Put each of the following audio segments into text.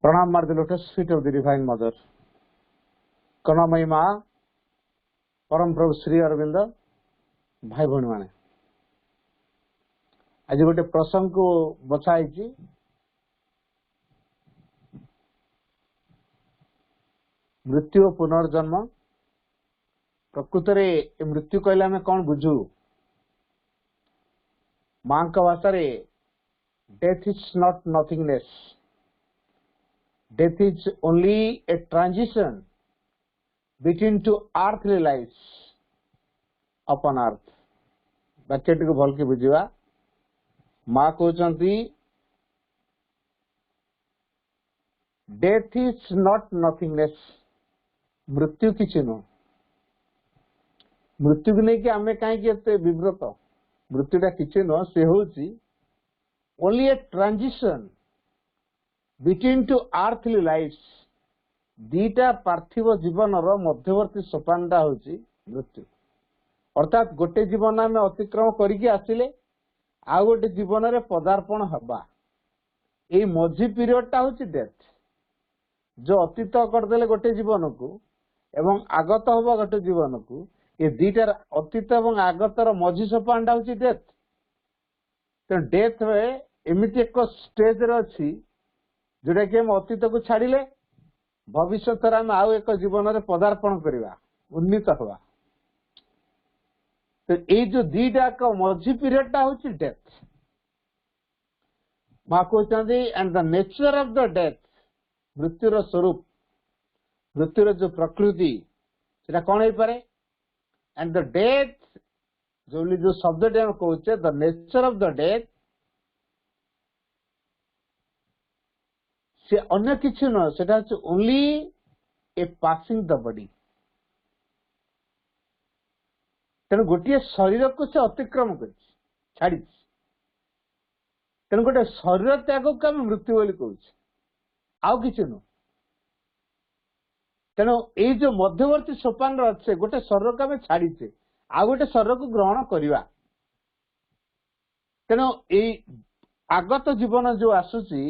Pranam Mar the lotus feet of the Divine Mother. Kanamai Ma, Param Prabhu Sri Aurobindo, भाई भौणी माने आज गोटे प्रसंग को बचाई मृत्यु और पुनर्जन्म प्रकृत में मृत्यु कहले आम कौन बुझू मां का भाषा death is not nothingness death is only a transition between two earthly life upon earth वाक्य टी भल के बुझा माँ कहते डेथ इज नॉट नथिंगनेस मृत्यु किसी नुह मृत्यु को लेकिन आम कहीं विव्रत मृत्युटा किसी नुह से हूँ only a transition between two earthly life दीटा पार्थिव जीवन मध्यवर्ती सोपानटा हूँ मृत्यु अर्थात गोटे जीवन आम अतिक्रम करके आसिले आ गोटे जीवन रे पदार्पण हवा ये मझी पीरियडटा हूँ डेथ जो अतीत करदे गोटे जीवन को एवं आगत हवा गोटे जीवन को ये दीटार अतीत एवं आगतर मझी सोपानटा हूँ डेथ तो डेथ में एमती एक स्टेज अच्छी जोटा कि हम अतीत को छाड़िले भविष्य आम आउ एक जीवन में पदार्पण करवा उन्नीत हवा तो ये जो दीटा का मझी पीरियडटा हूँ डेथ माँ कहते and the nature of the death मृत्युर स्वरूप मृत्युर जो प्रकृति से कौन हो पारे एंड द डेथ जो शब्द कहते the nature of the death से अन्य किसी न सेटा only a passing the body तेणु गोटे शरीर को से अतिक्रम कर छाड़ी तेणु गोटे शरीर त्याग को आम मृत्यु बोली कहूँ आउ किसी नुह तेणु ये जो मध्यवर्ती सोपान अच्छे गोटे शरीर को आम छाड़ीचे आ गोटे शरीर को ग्रहण करवा तेणु ये आगत जीवन जो आसूची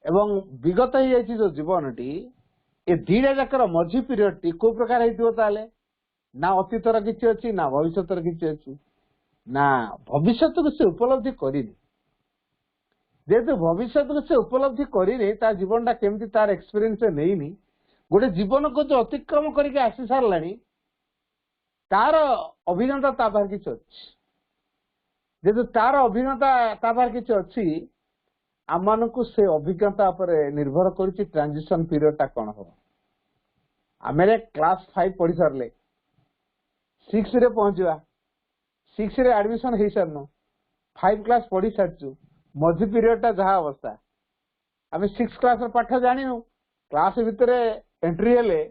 एवं विगत ही जाइए जो जीवन टी ये दीटा जाकर मझी पीरियड टी को प्रकार होता ना अतीतर किसी अच्छी ना भविष्य किसी अच्छी ना भविष्य को से उपलब्धि करनी जेहेतु भविष्य को से उपलब्धि करनी ता जीवनटा केमती तार एक्सपीरियंस नहीं गोटे जीवन को जो अतिक्रम करके आसी सारा तार अभिज्ञता ता पार किसी अच्छी जेहेतु तार अभिज्ञता ता पार किसी अच्छी आम मान को से अभिज्ञता पर निर्भर कर ट्रांजिशन पीरियडटा कौन हम आम क्लास 5 पढ़ी सारे 6 रे पहुंचवा 6 रे एडमिशन हो सारन 5 क्लास पढ़ी सारचु मझी पीरियडटा जहाँ अवस्था आम 6 क्लास पाठ जानू क्लास भितर एंट्री हेले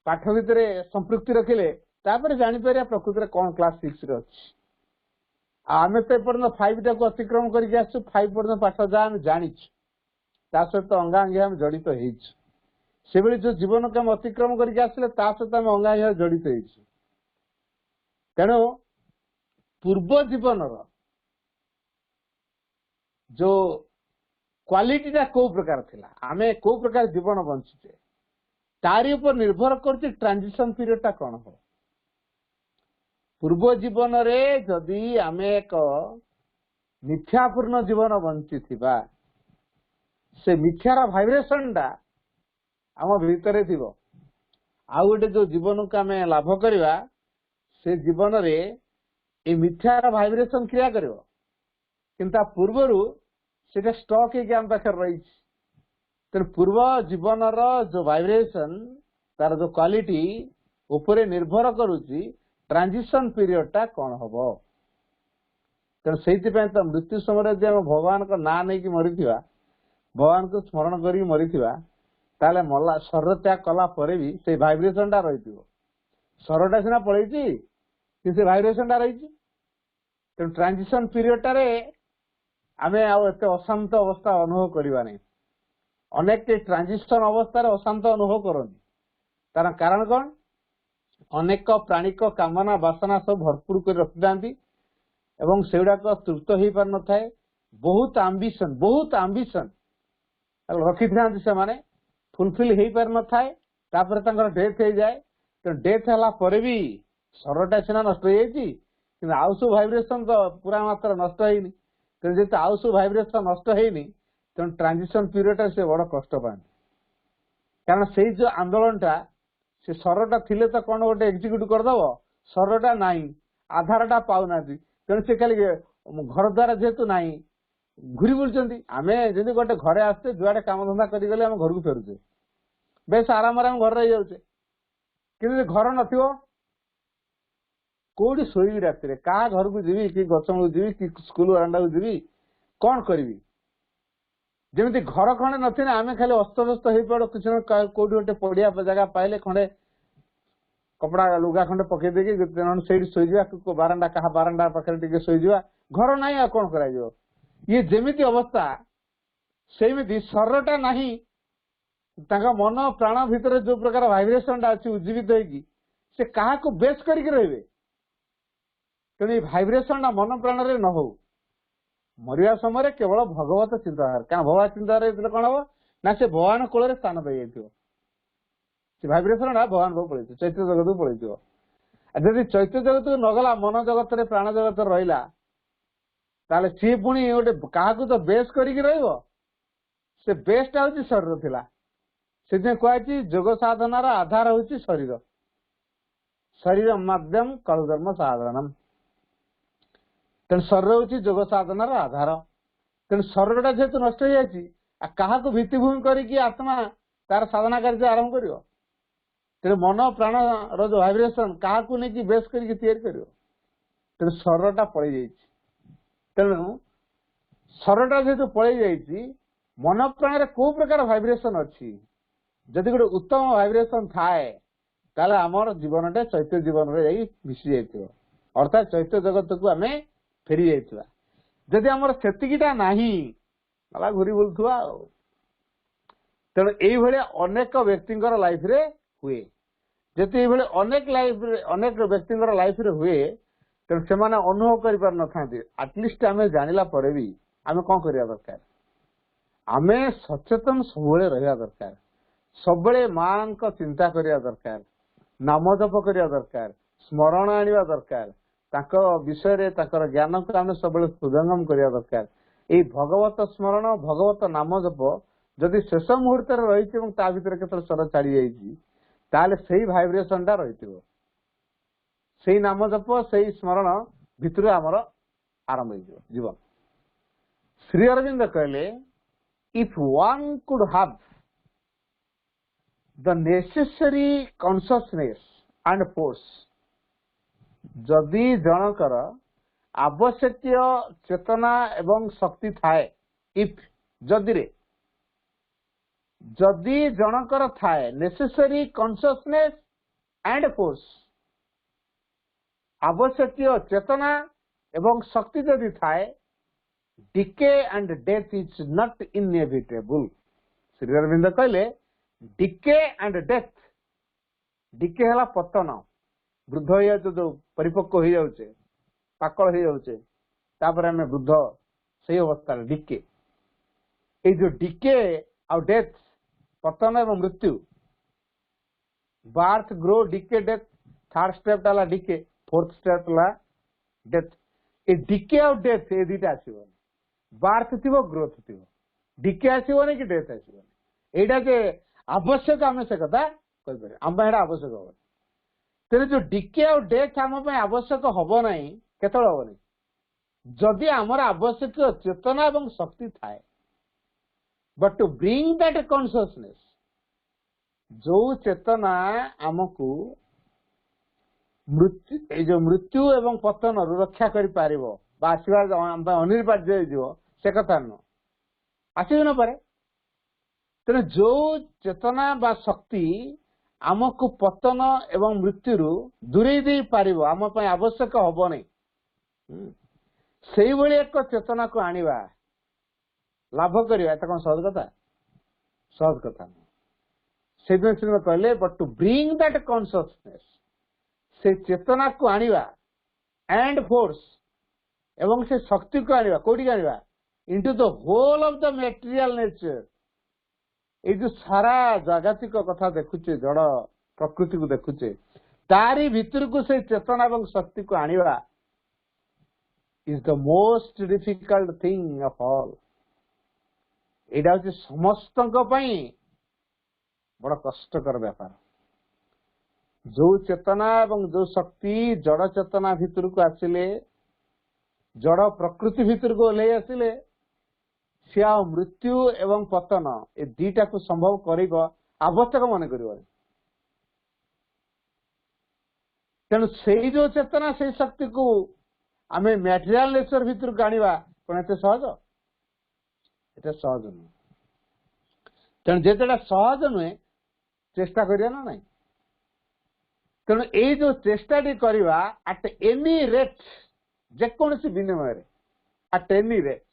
पाठ भितर संपृक्ति रखिले तापर जापर प्रकृति कौन क्लास 6 रे अच्छी आम तो एपर्तन 5 टाक अतिक्रम करके आसु 5 पर्यटन पाठ जहाँ जानी सहित अंगांगी आम जड़ित हो जो जीवन को आम अतिक्रम करके आसिले सहित आम अंगांगी जड़ित हो तेणु पूर्व जीवन जो क्वालिटीटा को प्रकार थिला आमे को प्रकार जीवन बंचुचे तारी ऊपर निर्भर करती ट्रांजिशन पीरियडटा कौन हो पूर्व जीवन रे जदि आमे एक मिथ्यापूर्ण जीवन बंची थिबा से मिथ्यार भाइब्रेशनटा आम भीतर थिबो आ गोटे जो जीवन को आमे लाभ करवा से जीवन रे ए मिथ्यार भाइब्रेशन क्रिया करिवो किंतु पूर्वरु सेटा स्टॉक है आम पाखे रही तेणु पूर्व जीवन जो भाइब्रेशन तार जो क्वालिटी उपरे निर्भर करुची ट्रांजिशन पीरियडटा कौन हम तेणु से तो मृत्यु समय जब भगवान का ना नहीं कि मरी भगवान को स्मरण कर मरी ताले मला शरीर त्याग कला भी से भाइब्रेशनटा रही शरीरटा सीना पड़े कि से भाइब्रेशनटा रही तेणु ट्रांजिशन पीरियडटारे आमे आउ एते अशांत अवस्था अनुभव करवा नहीं अनेक ट्रांजिशन अवस्था अशांत अनुभव करनी तार कारण कौन अनेक प्राणिक कामना बासना सब भरपूर कर रखी था एवं से गुड़ाक तृप्त हो पार न था बहुत आंबिशन रखी था फुलफिल हो पार न थाए डेथ हो जाए तो डेथ है पर भी सरटा सीना नष्ट हो जाए आउ सब भाइब्रेशन तो पूरा मात्र नष्ट होनी तेणु जेहतु आउ सब भाइब्रेशन नष्ट होनी तेणु ट्रांजिशन पीरियड से बड़ कष्ट पाते कारण से जो आंदोलन टा से सरटा थिले तो कौन गोटे एक्जिक्यूट करदब सरटा नहीं आधारटा पाऊना तेणु से खाली घर द्वार जेहेतु नहीं घूरी बुलूं आम जमी गोटे घरे आसते जुआडे काम धंदा करगले आम घर को फेरुचे बेस आराम घर रही जाऊे कि घर न कौटी शोबी रात क्या घर को जी कि गचमूल जी कि स्कूल बरांडा को जी कौन करी जमी घर खंडे नथी आम खाली अस्तव्यस्त हो पड़ो किसी कौटी गोटे पड़िया जगह पाइले खंडे कपड़ा लुगा खंडे पकई देकी से शोजा बारांडा क्या बारांडा पाखे शोजा घर ना कौन कर ये जेमिति अवस्था सेमिति शरीरटा नहीं मन प्राण भितर जो प्रकार भाइब्रेशन टा अच्छी उज्जीवित होगी से क्या बेस करके रहे तेणु भाइब्रेशन टा मन प्राण रे न हो मरिया समय केवल भगवत चिंताधार क्या भगवत चिंताधार कौन हम ना से भगवान कोल स्थान पाई भाइब्रेशन टा भगवान को पड़े चैत्य जगत को पड़े जदि चैत्य जगत को नगला मन जगत रे प्राण जगत रहा ताले सी पुणी गोटे क्या तो बेस करके से बेसटा हूँ शरीर थिला से कहुई जोग साधनार आधार हूँ शरीर शरीर माध्यम कलधर्म साधनम तेणु शरीर हूँ जोग साधनार आधार तेणु शरीरटा जेहेतु नष्ट हो जाए भित्तिभूमि करके आत्मा तार साधना कार्य आरंभ कर तेणु मन प्राण रो भाइब्रेशन क्या नहीं बेस करके तैयारी कर शरीरटा पड़े जाइए तेणु शरीरटा जेहेतु पड़े जाइए मन प्राण को प्रकार भाइब्रेशन अच्छी जदि गोटे उत्तम भाइब्रेशन थाए ताले आमर जीवनटे चैत्य जीवन में मिसी जाइए अर्थात चैत्य जगत को आम फेरी जाइए जदि आमर सेतिकिटा नाही गला घूरी बुलुवा तेणु ये अनेक व्यक्ति लाइफ रे हुए जति ये अनेक लाइफ अनेक व्यक्ति लाइफ रे हुए तेणु से अनुभव कर पार न था आटलिस्ट आम जानिला परे भी आम कौन करवा दरकार आम सचेतन सब रहा दरकार सब मां को चिंता करवा दरकार नाम जप करवा दरकार स्मरण आनिबा दरकार ताको विषय ज्ञान को आम सब हृदयंगम करवा दरकार ये भगवत स्मरण भगवत नाम जप जदि शेष मुहूर्त रही ता भीतर केतल स्वर छाड़ी जाइए से भाइब्रेशन टा रही से नाम जप से स्मरण भितर आमर आरंभ हो जीवन श्री अरविंद कहले if one could have the necessary consciousness and force जदि जनकर आवश्यक चेतना एवं शक्ति थाए इफ जदि जनकर थाए नेसेसरी कॉन्शियसनेस एंड फोर्स आवश्यक चेतना एवं शक्ति जदि थाए decay and death is not inevitable Shri Aurobindo कहले डिके एंड डेथ डिके है पतन वृद्ध हो जाए जो परिपक्व हो जाऊे पाकल हो जाऊे तापर आम वृद्ध से अवस्था डिके ये जो डिके आउ डेथ पतन एवं मृत्यु birth grow decay death third step है डिके फोर्थ स्टेप है डेथ ए डिके आउ डेथ ये दुटा आसो बार्थ थी ग्रोथ थी डिके आसोनी कि डेथ आसोनी यहाँ जे आवश्यक आम से कथा कहीपर आम आवश्यक हम तेरे जो डिके आउ डेथ आम आवश्यक हम ना केत हम नहीं जदि आमर आवश्यक चेतना एवं शक्ति थाए but to bring that consciousness जो चेतना आमको मृत्यु मृत्यु एवं पतन रक्षा कर आसवा अनिर्बाज्य से कथा नुह आसब न पारे तेणु जो चेतना बा शक्ति आमको पतन एवं मृत्यु दूरे दे पार आम आवश्यक हम नहीं से एक चेतना को आनिबा लाभ करवा कौन सहज कथा से कहले but to bring that consciousness से चेतना को आनिबा एंड फोर्स एवं से शक्ति को आनिबा कोठी आनिबा into the whole of the material nature ये जो सारा जागतिक कथा देखुचे जड़ प्रकृति को देखुचे तारी भीतर को से चेतना और शक्ति को आनिबा is the most difficult thing of all. एटा होची समस्तक पई बड़ कष्टकर व्यापार। जो चेतना और जो शक्ति जड़ चेतना भीतर को आसिले जड़ प्रकृति भीतर को ले आसिले सी आ मृत्यु एवं पतन ए दीटा को संभव करिब आवश्यक मन करिब। तेणु से जो चेतना से शक्ति को आम मैटेरियल नेचर भीतर को आनिबा कौन एते सहज? एटा सहज नुहे। तेणु जेतेटा सहज नुहे चेष्टा करिया ना नहीं। तेणु ये जो चेष्टा करवा एट एनी रेट जेकोसी विनिमय एट एनी रेट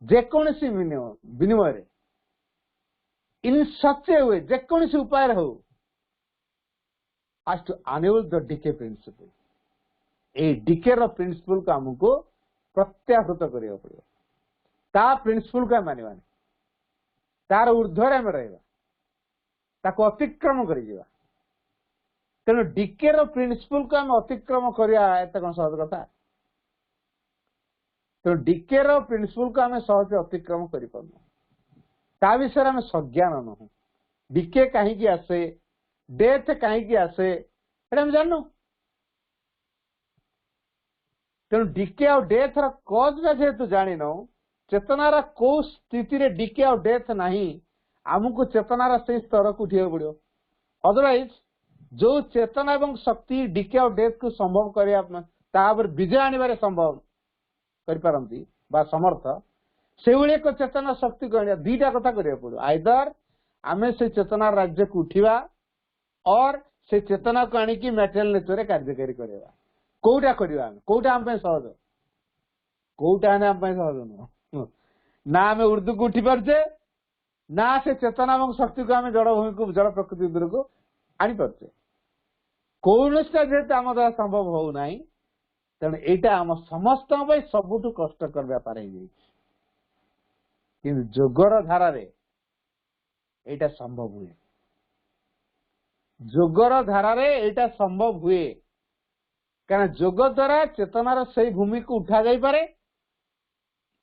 जेकोसी विनिमय इन सच ए वे जेकोसी उपाय हो has to enable the decay principle। ए डिके रो प्रिंसिपल को हमको प्रत्याहृत करिया पड़ियो। ता प्रिंसिपल को मानिबानी तार ऊर्ध्वरे हम रहबा ताको अतिक्रम करि जिबा। तेणु डिके रो प्रिंसिपल को हम अतिक्रम करिया एते कोन सहज कथा? तो डिके रो प्रिंसिपल को हम सहज अतिक्रम करि पड़नो ता विषय हम सज्ञान नहु। डिके काहे की आसे डेथ काहे की आसे एटा हम जाननु। तेणु डिके और डेथ रा कॉज ना जेतु जानि न चेतनार को स्थिति रे डिके और डेथ नहीं आमको चेतनार से स्तर को उठिया पड़ियो। अदरवाइज जो चेतना एवं शक्ति डिके और डेथ को संभव करिया तापर विजय आनिबारे संभव करि पारंती बा समर्थ से भली एक चेतना शक्ति को आनिया दीटा कथा करिया पड़ियो। आइदर आमे से चेतना राज्य को उठिबा और से चेतना को आनिकी मैटेरियल नेचर रे कार्यकारी करिया। कोटा करिया कोटा हम पे सहज कोटा ने हम पे सहज न ना आम उर्दू को उठी पारछे ना से चेतना और शक्ति को आम जड़ भूमि को जड़ प्रकृति दूर को आनी पारछे। कौन जेहेतु आम द्वारा संभव हो ना तेणु यहाँ आम समस्त सबुठ कष्टकर व्यापार हो जोगर धारा यहाँ संभव हुए। जोगर धारा यहाँ संभव हुए क्या जोग द्वारा चेतनार से भूमि को उठा जाई पारे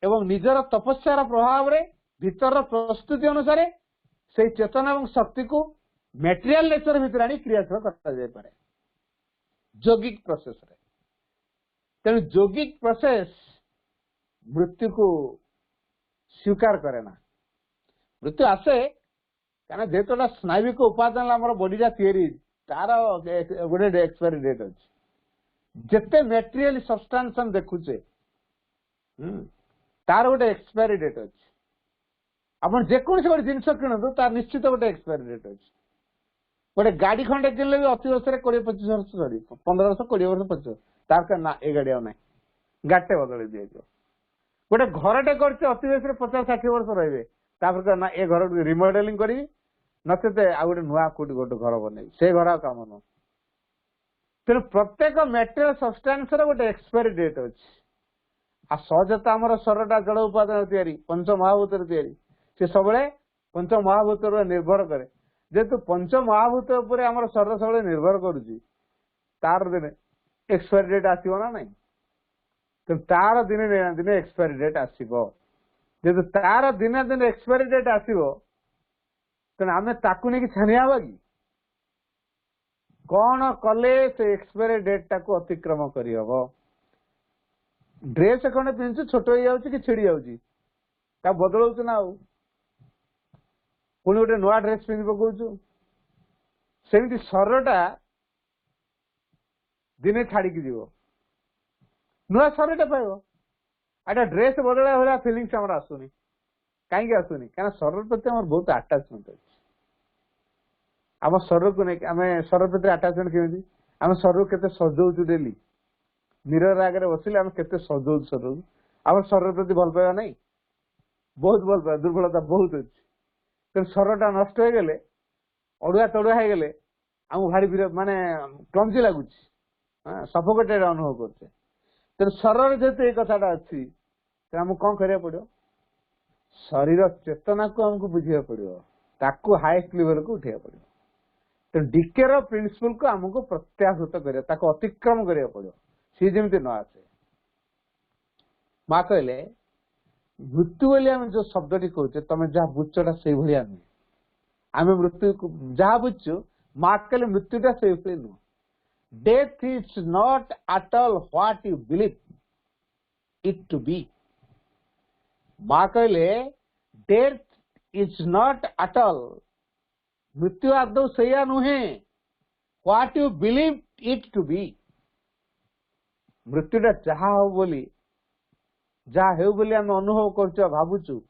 एवं निजर तपस्यार प्रभाव रे भीतर प्रस्तुति अनुसार से चेतना और शक्ति को मैटेरियल नेचर भीतर आनी क्रियाशील करा जाई पारे जोगिक प्रोसेस रे। तेणु जोगिक प्रोसेस मृत्यु को स्वीकार करे ना। मृत्यु आसे क्या जेतोटा स्नायविक उपादान आम बॉडीटा तैयारी तार गोटे एक्सपायरी डेट अच्छे जिते मैटेरियल सब्सटेंस हम देखुचे तार गोटे एक्सपायरी डेट अच्छे। आप जेकोसी गोटे जिनस किणु तार निश्चित गोटे एक्सपायरी डेट अच्छे। गोटे गाड़ी खंडे किनले भी अति वर्ष 20-25 वर्ष सरी 15 वर्ष 20 वर्ष 25 तार ना ए गाड़ी ना गाटे बदल दिए गोटे घरटे करते अति वर्ष 50-60 वर्ष रही ना ए घर रिमॉडलिंग करी नचेते आ गोटे नुआ कोटी गोटे घर बन से घर काम न। तेणु प्रत्येक मैटेरियल सब्सटेंस गोटे एक्सपायरी डेट अच्छे। आ सहजता आम शरीरटा जड़ उपादान तैयारी पंच महाभूत तैयारी से सब पंच महाभूत निर्भर करे जेहेतु पंच महाभूत आम शरीर सब निर्भर करुच्ची तार दिने एक्सपायरी डेट आसो ना ना। तो तार दिने दिने एक्सपायरी डेट आसो जेहेतु तार दिने दिने एक्सपायरी डेट आसो तेना आम ताकू नहीं छानिया कि कौन कले से एक्सपायरी डेट टाको अतिक्रम करहब। ड्रेस खंडे पिंधु छोट हो जाऊँ कि छिड़ी जाऊँ बदलू ना पुणी गोटे नुआ ड्रेस पिंधि पकाऊ सेमती शरीरटा दिने छाड़िकी जीव नुआ शरीरटा पाइब। एटा ड्रेस बदला भाया फिलिंग्स आमर आसुनी कहीं आसुनी क्या शरीर प्रति आम बहुत आटाचमेंट अच्छे। आम शरीर को नहीं आम शरीर प्रति आटाचमेंट केमी आम शरीर के सजाऊँ डेली मिरर आगे बसिले आम के सजाऊ शरीर आम शरीर प्रति भल पाइबा नहीं बहुत भल पाइबा दुर्बलता बहुत अच्छी। तेज शरीरटा नष्ट हो गले अड़ुआ तड़ुआ हो गले आम भारी माने क्लमजी लगुच सफोकेटेड अनुभव करते। तेज शरीर जेहेतु ये कथाटा अच्छी आमको कौन करा पड़ो शरीर चेतना को हमको बुझा पड़ो ताकू हाईएस्ट लेवल को उठा पड़ो तो डीके प्रिंसिपल को हमको प्रत्याहृत करा अतिक्रम करा पड़ो सी जमी न आसे माँ कहले मृत्यु बोली आम जो शब्दी कहे तुम जहाँ बुझा से भाया नुहे आम मृत्यु जहाँ बुझु माँ कहले मृत्युटा से भाई नुह death is not at all what you believe it to be माँ कहले death is not at all मृत्यु आदौ से नुहे what you believe it to be मृत्युटा जहाँ हो बोली जहाँ हेउ बोली आम अनुभव कर भावुचु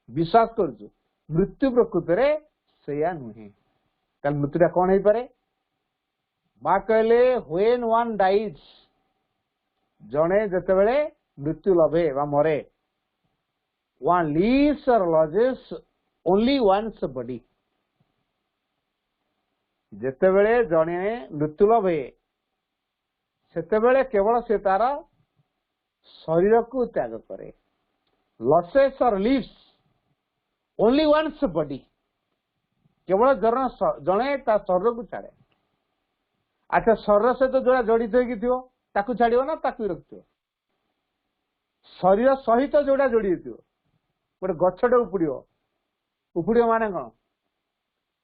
विश्वास करुचु मृत्यु प्रकृत रे सेया नुहे कल मृत्युटा कौन है पारे माँ कहले व्हेन वन डाइज जड़े जिते बड़े मृत्यु लभे बा मरे वन लीव्स और लॉजेस ओनली वन्स बॉडी जिते बड़े जड़े मृत्यु लभे सेते केवल से तार शरीर को त्याग करे लसेस और लीव्स ओनली वन्स बॉडी केवल जड़े शरीर को छाड़े अच्छा शरीर सहित जो जड़ित हो छाड़ ना ताकू रखियो शरीर सहित जोड़ा जोड़ी गोटे गछटे उपुड़ माने कौन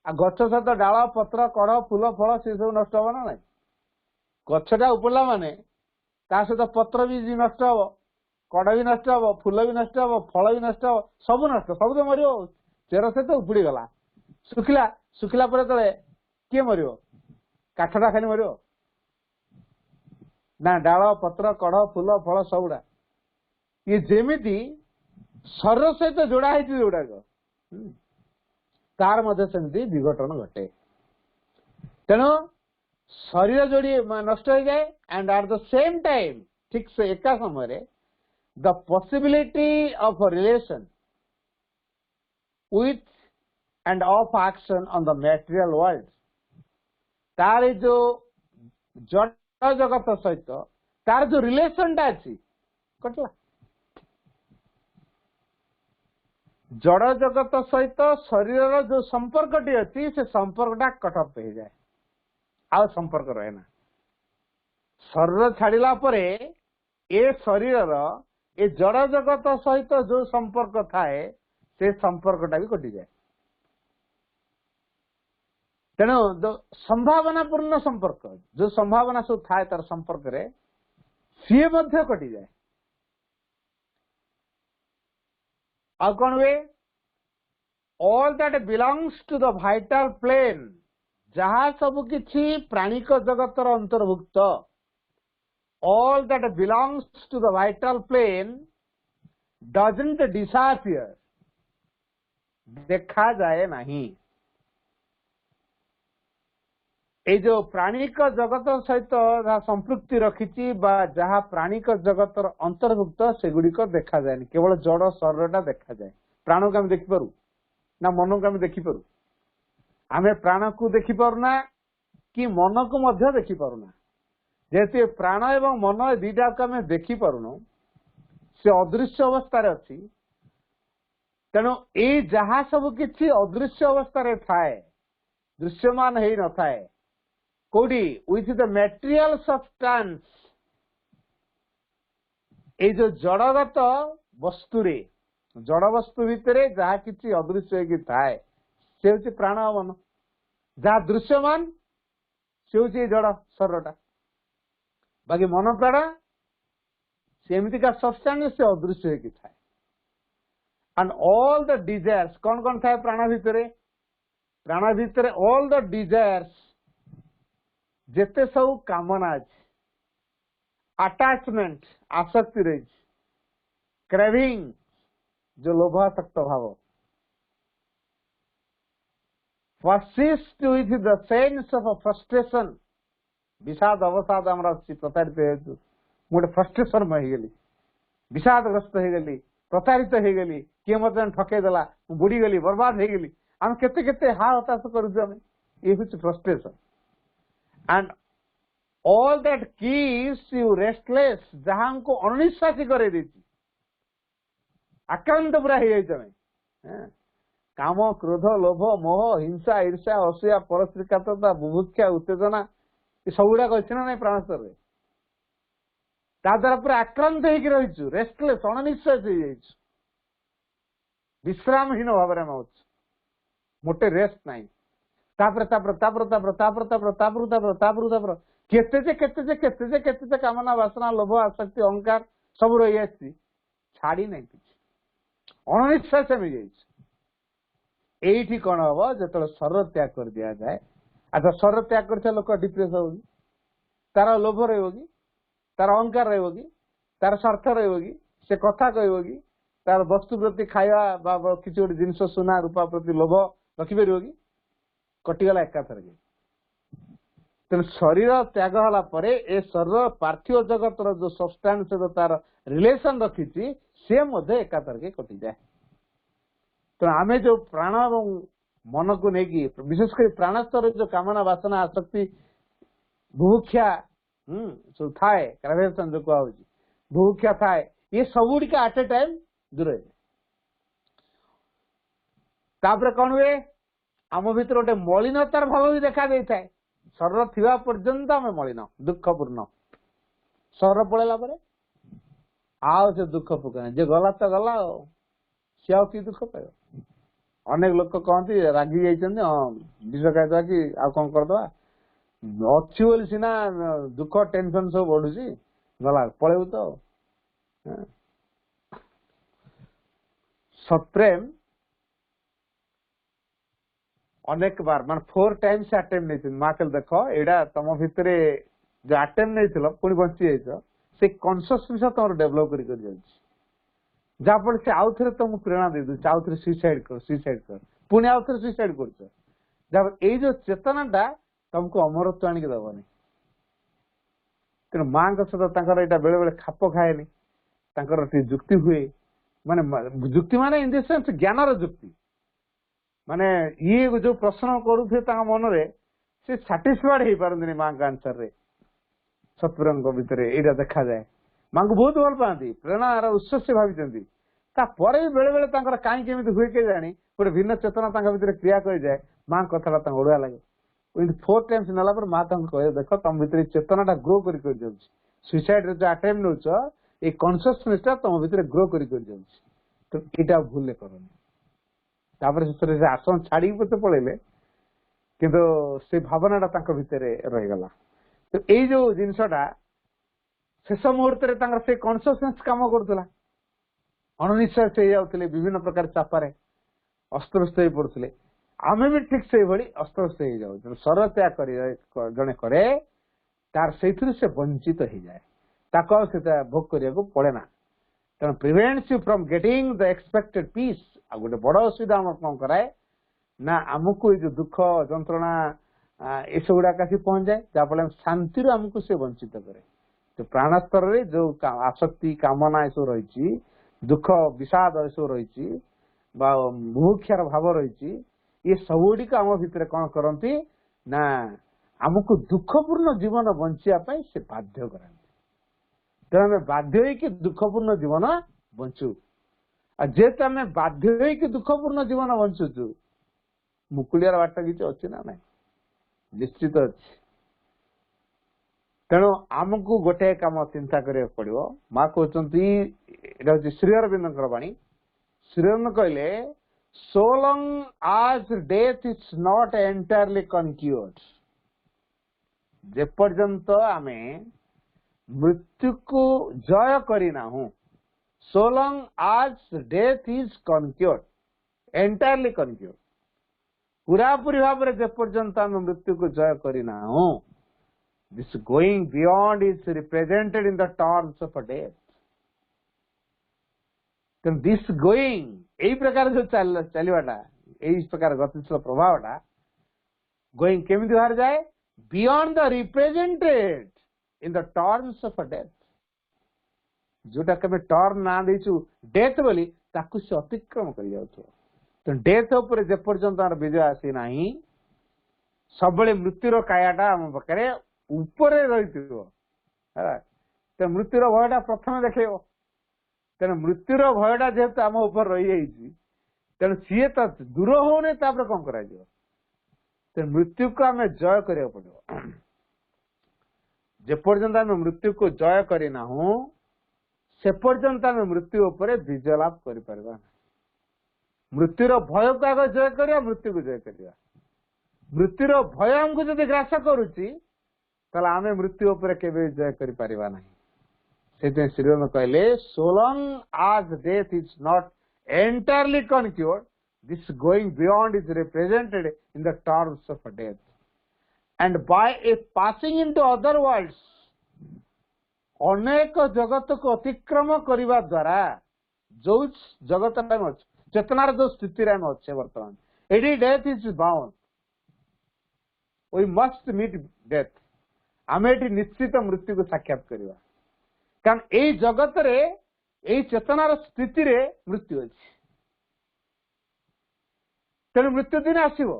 आ गछ सहित डाल पत्र कड़ फूल फल सी सब नष्ट हम ना ना गछटा उपड़ा माने ता सहित पत्र भी नष्ट हम कड़ भी नष्ट हम फूल भी नष्ट हम फल भी नष्ट हम सब नष्ट सब तो मर चेर सहित उपुड़ी गला सुखिला सुखिला तले किए मर काठटा खाली मर ना डाल पत्र कड़ फूल फल सबुड़ा ये जेमिति शरीर सहित जोड़ा है जोड़ाक तार मध्य सेमती विघटन घटे तेणु शरीर जोड़ी नष्ट हो जाए and at the same time ठीक से एका समय the possibility of a relation with end of action on the material world तार जो जड़ जगत सहित तार जो रिलेशन टा अच्छी कटला जड़ जगत सहित शरीर जो संपर्क अच्छी से संपर्कटा कटअप हो जाए आ संपर्क रहे ना शरीर छाड़िला परे ए शरीर ए जड़ जगत सहित जो संपर्क थाए से संपर्कटा भी कटि जाए तेणु संभावना पूर्ण संपर्क जो संभावना सब थाए तार संपर्क रे सी मध्य कटि जाए आ कौन हुए all that belongs to the vital plane जहाँ सब किछि प्राणिक जगतर अंतर्भुक्त all that belongs to the vital plane doesn't disappear देखा जाए नहीं ए जो प्राणिक जगत सहित जहाँ संपृक्ति रखी जहाँ प्राणिक जगतर अंतर्भुक्त सेगुड़िक देखा जाए केवल जड़ शरीर देखा जाए प्राण को आम देखिपारू ना मन को आम देखिपारू आम प्राण को देखिपारूना कि मन को मध्य देखिपारूना जेहेतु प्राण एवं मन दीटा को आम देखिपारूनु से अदृश्य अवस्था अच्छी तेणु ये जहाँ सब किछि अदृश्य अवस्था थाए दृश्यमान हो न थाए कोडी विथ द मटेरियल सब्सटेंस ए जो जड़गत वस्तु रे जड़ वस्तु भितर जहाँ किसी अदृश्य की थाए से हूँ प्राण मन जहाँ दृश्यमान से हूँ जड़ शरीरटा बाकी मन प्राण सेमती का सब्सटेंस से अदृश्य की थाए एंड ऑल द डिजायर्स कौन कौन थाए प्राण भितर ऑल द डिजायर्स जेते सब कामना अच्छे अटैचमेंट आसक्ति रही क्रेविंग जो लोभासक्त भाव persist with the sense of a frustration विषाद अवसाद आमर प्रताड़ित गोटे फ्रस्ट्रेशन में होगली विषादग्रस्त होगली प्रताड़ित होगली किए मत ठकईदेला बुड़ीगली बर्बाद होगली आम केते केते हा हताश करें ये हूँ frustration and all that keeps you restless जहां को अनिश्वासी करे आक्रांत पूरा हो जाए हैं? काम क्रोध लोभ मोह हिंसा ईर्ष्या असूया परस्त्रीकातरता बुभुक्षा उत्तेजना ये सबुड़ाक अच्छे ना नहीं प्राण स्तर द्वारा पूरा आक्रांत होकर रही रेस्टलेस अणनिश्वास हो विश्रामहीन भाव में मोटे रेस्ट ना केते कामना वासना लोभ आसक्ति अहंकार सब रही आसी छाड़ी नहीं कि अणनिश्वास में यही कौन हम जो शरीर त्याग कर दिया जाए अच्छा शरीर त्याग कर लोक डिप्रेस होगी तार लोभ रही तार अहंकार रही तार स्वार्थ रही से कथा कह तार वस्तु प्रति खाଇବା किसी गोटे जिन सुना रूपा प्रति लोभ रखिपर कि कटिगला एकाथर तेणु शरीर त्याग होला परे ए शरीर पार्थिव जगतर जो सब्सटेंस तार रिलेशन रखी सी एकाथर के कटि जाए तो आमे जो प्राण और मन को लेकिन विशेषकर प्राण स्तर जो कामना वासना आसक्ति बुभुक्षा सब थाए क्रावेशन जो कह बुभुक्षा थाए ये सबुड़िका आट ए टाइम दूर तापर कौन हुए आम भीतर गोटे मलिनतार भाव भी देखा दे था शरीर थिबा पर्यंत आम मलिन दुखपूर्ण शरीर पड़ेला आओ से दुख पकाए जे गला तो गला सी आ कि दुख पाइब अनेक लोक कहती रागी जाइए हाँ विष खाईदा कि आ कौन करदे अच्छी बोली सीना दुख टेंशन सब बढ़ुची गला पलैबू तो सप्रेम अनेक बार मान 4 टाइम्स अटेम्प्ट नहीं मार्केल देख एडा तुम भितर जो अटेम्प्ट नहीं पुणी बंची जाइए से कॉन्शियसनेस तुम डेभलप कर जहाँफल से आउ थे तुमको प्रेरणा दे दूसरे आउ थे सुइसाइड कर पुणी आउ थे सुइसाइड कर ये जो चेतनाटा तुमको अमरत्व आणिक दबनी तेणु माँ सहित यहाँ बेले बेले खाप खाए जुक्ति हुए माने जुक्ति माने इन द सेंस ज्ञान जुक्ति माने ये जो प्रश्न करुथे मन रे से साटिस्फाइड हो पारती माँ का आंसर रे सतपुर भितर यहाँ देखा जाए माँ को बहुत भल पाती प्रेरणार उत्स से भावी बेले बेले कहीं हुए के जानी गोटे भिन्न चेतना भितर क्रिया कर जाए माँ कथा ओढ़ा लगे 4 टाइम्स नाला माँ कह देख तुम भीतर चेतनाटा ग्रो कर सुइसाइड जो अटेम्प्ट नौ ये कॉन्शियसनेसटा तुम भीतर ग्रो कर तो यहाँ भूल करनी से आसन छाड़ी पते पड़े किंतु से भावनाटा भितर रहीगला तो ये जो जिनसटा शेष मुहूर्त से कॉन्शियसनेस काम करुला अणनिश्वास हो जाते विभिन्न प्रकार चापारे अस्त्रस्त हो पड़ते आमे भी ठीक से भाई अस्त्रस्त हो जाओ शरीर त्याग जड़े करे तार से वंचित हो जाए से भोग करने को पड़े ना तेना prevents you from getting the expected peace आ गोटे बड़ असुविधा आम कौन कराए ना आमको ये जो दुख जंत्रणा ये सब गुड़ाक आसी पहुंच जाए जहाँफल शांति आमको से वंचित करे तो प्राण स्तर रे जो आसक्ति कामना ये सब रही दुख विषाद ये सब रही बुभुक्षार भाव रही ये सबुड़ी आम भितर कौन करती ना आमको दुखपूर्ण जीवन बंचापी से बाध्य करते तेना बाध्य हो दुखपूर्ण जीवन बंचु जेहेतु आम बाध्य हो दुखपूर्ण जीवन बंचुचु मुकुलियार बाट किसी अच्छी ना ना निश्चित अच्छी तेणु आमको गोटे कम चिंता करिया पड़ो माँ कहते श्रीअरविंद बाणी श्रीअरविंद कहले so long as death is not entirely conquered जेपर्यंत आमे मृत्यु को जय करना हूं so long as death is conquered entirely conquered पूरापूरी भाव में जेपर्यंत आमे मृत्यु को जय करना हूं this going beyond is represented in the terms of a death this going यही प्रकार जो चलवाटा यही प्रकार गतिशील प्रभावटा गोइंग केमी बाहर जाए beyond the represented in the terms of a death जोटा कमे टर्म ना देचु डेथ बोली ताकु से अतिक्रम कर जाउथो तो डेथ ऊपर जे पर्यंत आर विजय आसी नाही सबले मृत्युर कायाटा हम पकरे ऊपर रहितो है तो मृत्युर भयटा प्रथम देखेबो तेना मृत्युर भयटा जेहेतु आम उपर रही तेणु सी तो दूर होने कौन कर मृत्यु को आम जय करा पड़ो जेपर्यंत आम मृत्यु को जय करना से पर्यंत आम मृत्यु उपर विजय लाभ कर मृत्युर भय को आग जय करिया मृत्यु को जय करिया मृत्युर भय आमको जदि ग्रास करुच्ची आम मृत्यु उपर केवे जय कर श्रीराम कहले so long as death is not entirely conquered this going beyond is represented in the terms of death and by a passing into other worlds अनेक जगत को अतिक्रम करने द्वारा जो जगत चेतनार जो स्थिति अच्छे बर्तमान एटी death is bound we must meet death आम ये निश्चित मृत्यु को साक्षात करवा कारण यही जगत रे यही चेतनार स्थिति रे मृत्यु अच्छी तेणु मृत्यु दिन आसो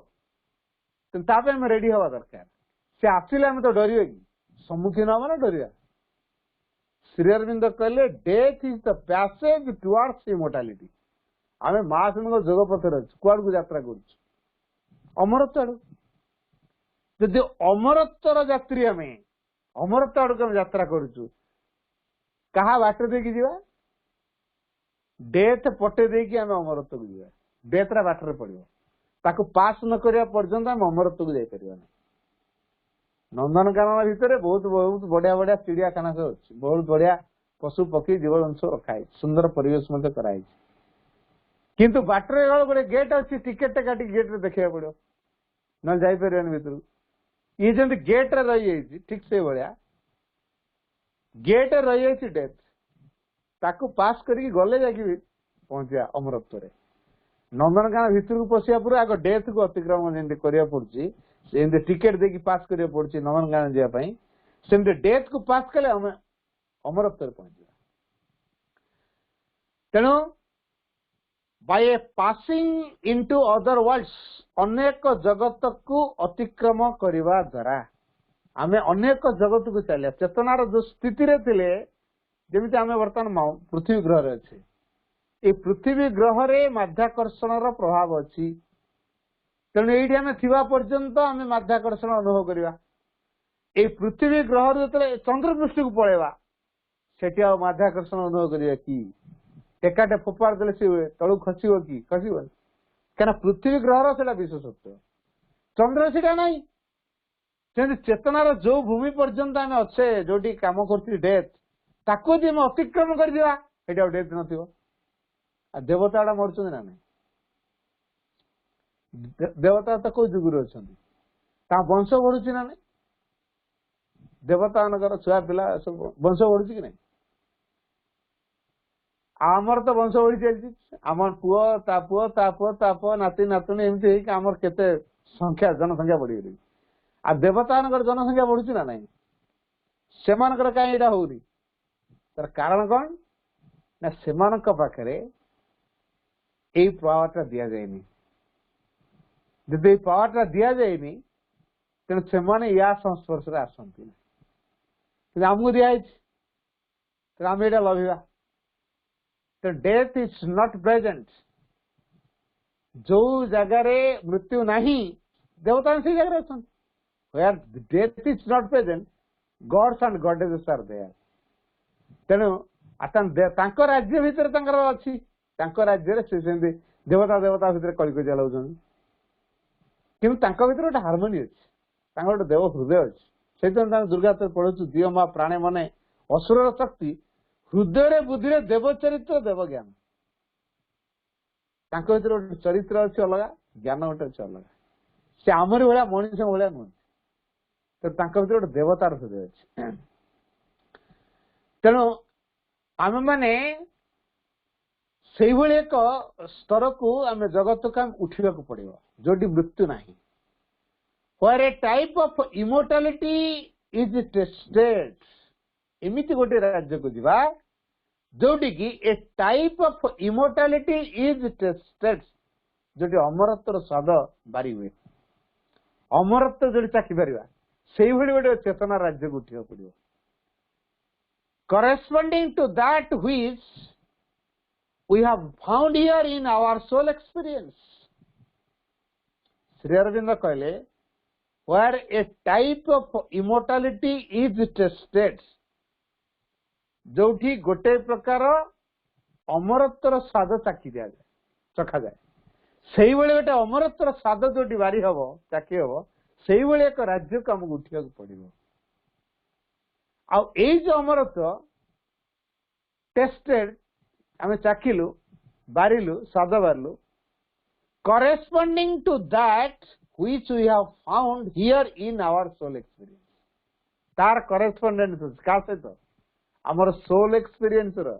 तेनाली रेडी हवा दरकार सी आसिले आम तो डर कि सम्मुखीन हम ना डर श्री अरविंद कहले death is the passage towards immortality आम महाशून्य जोग पथर अच्छे कुआड़ को यात्रा कर अमरत्व आड़ जदि अमरत्वर यात्री आम अमरत्व आड़ यात्रा करुचु कहा बाटर देकी जीवा डेथ पटे देकी आम अमरत्व को जीवा डेथ रा बाटर पड़ो ताको पास न करिया पर्यंत आम अमरत्व को जाई परिबा नंदनकानन भितर बहुत बहुत बढ़िया बढ़िया चिड़ियाखाना सब अच्छी बहुत बढ़िया पशु पक्षी जीव जंतु रखाई सुंदर परिवेश कराई किंतु बाटर गोटे गेट अच्छी टिकेट काटिक गेट रे देखा पड़ो न जापर भितर ये जमी गेट रे रही ठीक से भाया गेट रही डेथ ताको पास करके गले जाकि पहुंचा अमरत्व रे नंदनकानन भितर को पशिया पूरा आग डेथ को अतिक्रमण जमी करिया पड़ुची सेमती टिकेट देकी पास करिया पड़ुची नंदनकानन जावाई सेमती डेथ को पास कले हम अमरत्व रे पहुंचा तेणु by a passing into other worlds अनेक जगत को अतिक्रम करने द्वारा आमे अनेक जगत को चलिया चेतनार जो स्थिति रे थिले जेमिति आमे वर्तमान पृथ्वी ग्रह रे अछि ए पृथ्वी ग्रह रे माध्याकर्षण रो प्रभाव अछि तेणु एठी आमे थिबा पर्यंत आमे माध्याकर्षण अनुभव करिवा ए पृथ्वी ग्रह रे जतले चंद्रपृष्ठ को पळेवा सेठी आ माध्याकर्षण अनुभव करिवा कि टेकाटे फोपार देले से तळु खसिबो कि खसिबो केना पृथ्वी ग्रह रो सेटा विशेषत्व चंद्र सेटा नाही चेतनार जो भूमि पर्यंत आम अच्छे जो कम कर डेथ ताको जी अतिक्रम कर डेथ न देवता गुड़ा मरुचंदी ना नहीं देवता तो कौ जुगुर अच्छा वंश बढ़ुची ना नहीं देवता मान छुआ पिला सब वंश बढ़ुची कि नहीं आमर तो वंश बढ़ी चलती आम पुओ ता पुओ ता पुओ ता पुओ नाती नातुणी एमती आमर केते संख्या जनसंख्या बढ़ी गई आ देवता जनसंख्या बढ़ुची ना नहीं से कहीं होनी तार कारण कौन ना से पाखे यही पावरटा दि जाए जदि पावरटा दि जाए तेणु से या संस्पर्श आसती आमको दिखाई आम यहाँ लभिवा तो डेथ इज नॉट प्रेजेंट जो जगार मृत्यु नहीं देवता से जगह अच्छा where death is not present gods and goddesses are there तेणु तांको राज्य भितर तांकर अछि तांको राज्य रे से सेंदी देवता देवता भितर कलि चलाउछन किंतु तांको भितर ଗୋଟେ हार्मोनी अछि तांको ଗୋଟେ देव हृदय अछि सेतन तां दुर्गा तो पढुछु दियो मा प्राणे मने असुरर शक्ति हृदय रे बुद्धि रे देव चरित्र देव ज्ञान तांको भितर ଗୋଟେ चरित्र अछि अलगा ज्ञान ଗୋଟେ अछि अलगा से आमरी भलिया मनुष्य भलिया नुह तो गोटे देवतार हृदय अच्छे तेणु आम मैंने एक स्तर को आम जगत को उठा पड़ो जो मृत्यु ना where a type of immortality is tested एमती गोटे राज्य को जीवा जोटी की ए टाइप ऑफ इमोर्टालिटी इज टेस्टेड जो अमरत्वर स्वाद बारी हुए अमरत्व जो चाखी पार से गोटे चेतना राज्य को उठा पड़ो corresponding to that which we have found here in our soul experience. Sri Aurobindo कहले where a type of immortality is tested, जोठी गोटे प्रकार अमरत्वर स्वाद चाखी दिया जाए चखा जाए से गोटे अमरत्वर स्वाद जो बारी हम चाखी हम से एक राज्य को आमको उठा पड़ो जो अमरत्व टेस्टेड आम चाखिलु बारिलु स्वाद बारिलु corresponding to that which we have found here in our soul experience. तार correspondent का सहित आमर soul experience रो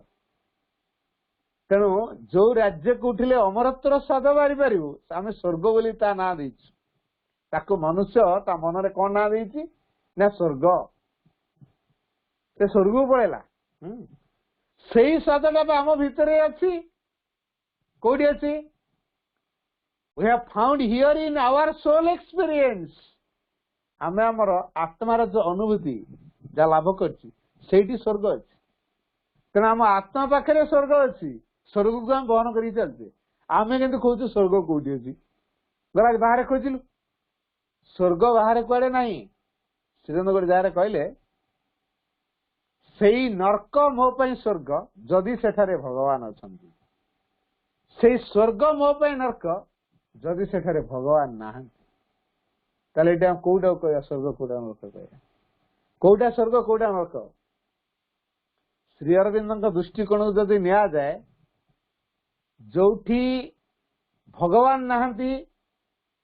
तेणु जो राज्य को उठिले अमरत्वर स्वाद बारी पारिबु आमे स्वर्ग बोली ता ना देइछु ताको मनुष्य ता मन रे कोन ना देइछि ना स्वर्ग से स्वर्ग पळेला सेही स्वादटा आम भितरे अछि कोडी अछि we have found here in our soul experience. आमे हमर आत्मार जो अनुभूति जा लाभ करछि सेठी स्वर्ग अछि तेना हम आत्मा पाखरे स्वर्ग अछि स्वर्ग को हम बहन करी चलते आमे किंतु कहू स्वर्ग कोठी अछि गला बाहर खोजिलु स्वर्ग बाहर कुआडे नाही श्रीरंग गोटे जारे कहले सेही नरक मो पई स्वर्ग जदि सेठारे भगवान अछंती सेही स्वर्ग मो पई नरक जदि सेठारे भगवान नाहंती कौटा कह स्वर्ग कौटा नरक कह कौटा स्वर्ग कौटा नरक श्री अरविंद दृष्टिकोण जदि निया जाए जोठी भगवान नाहंती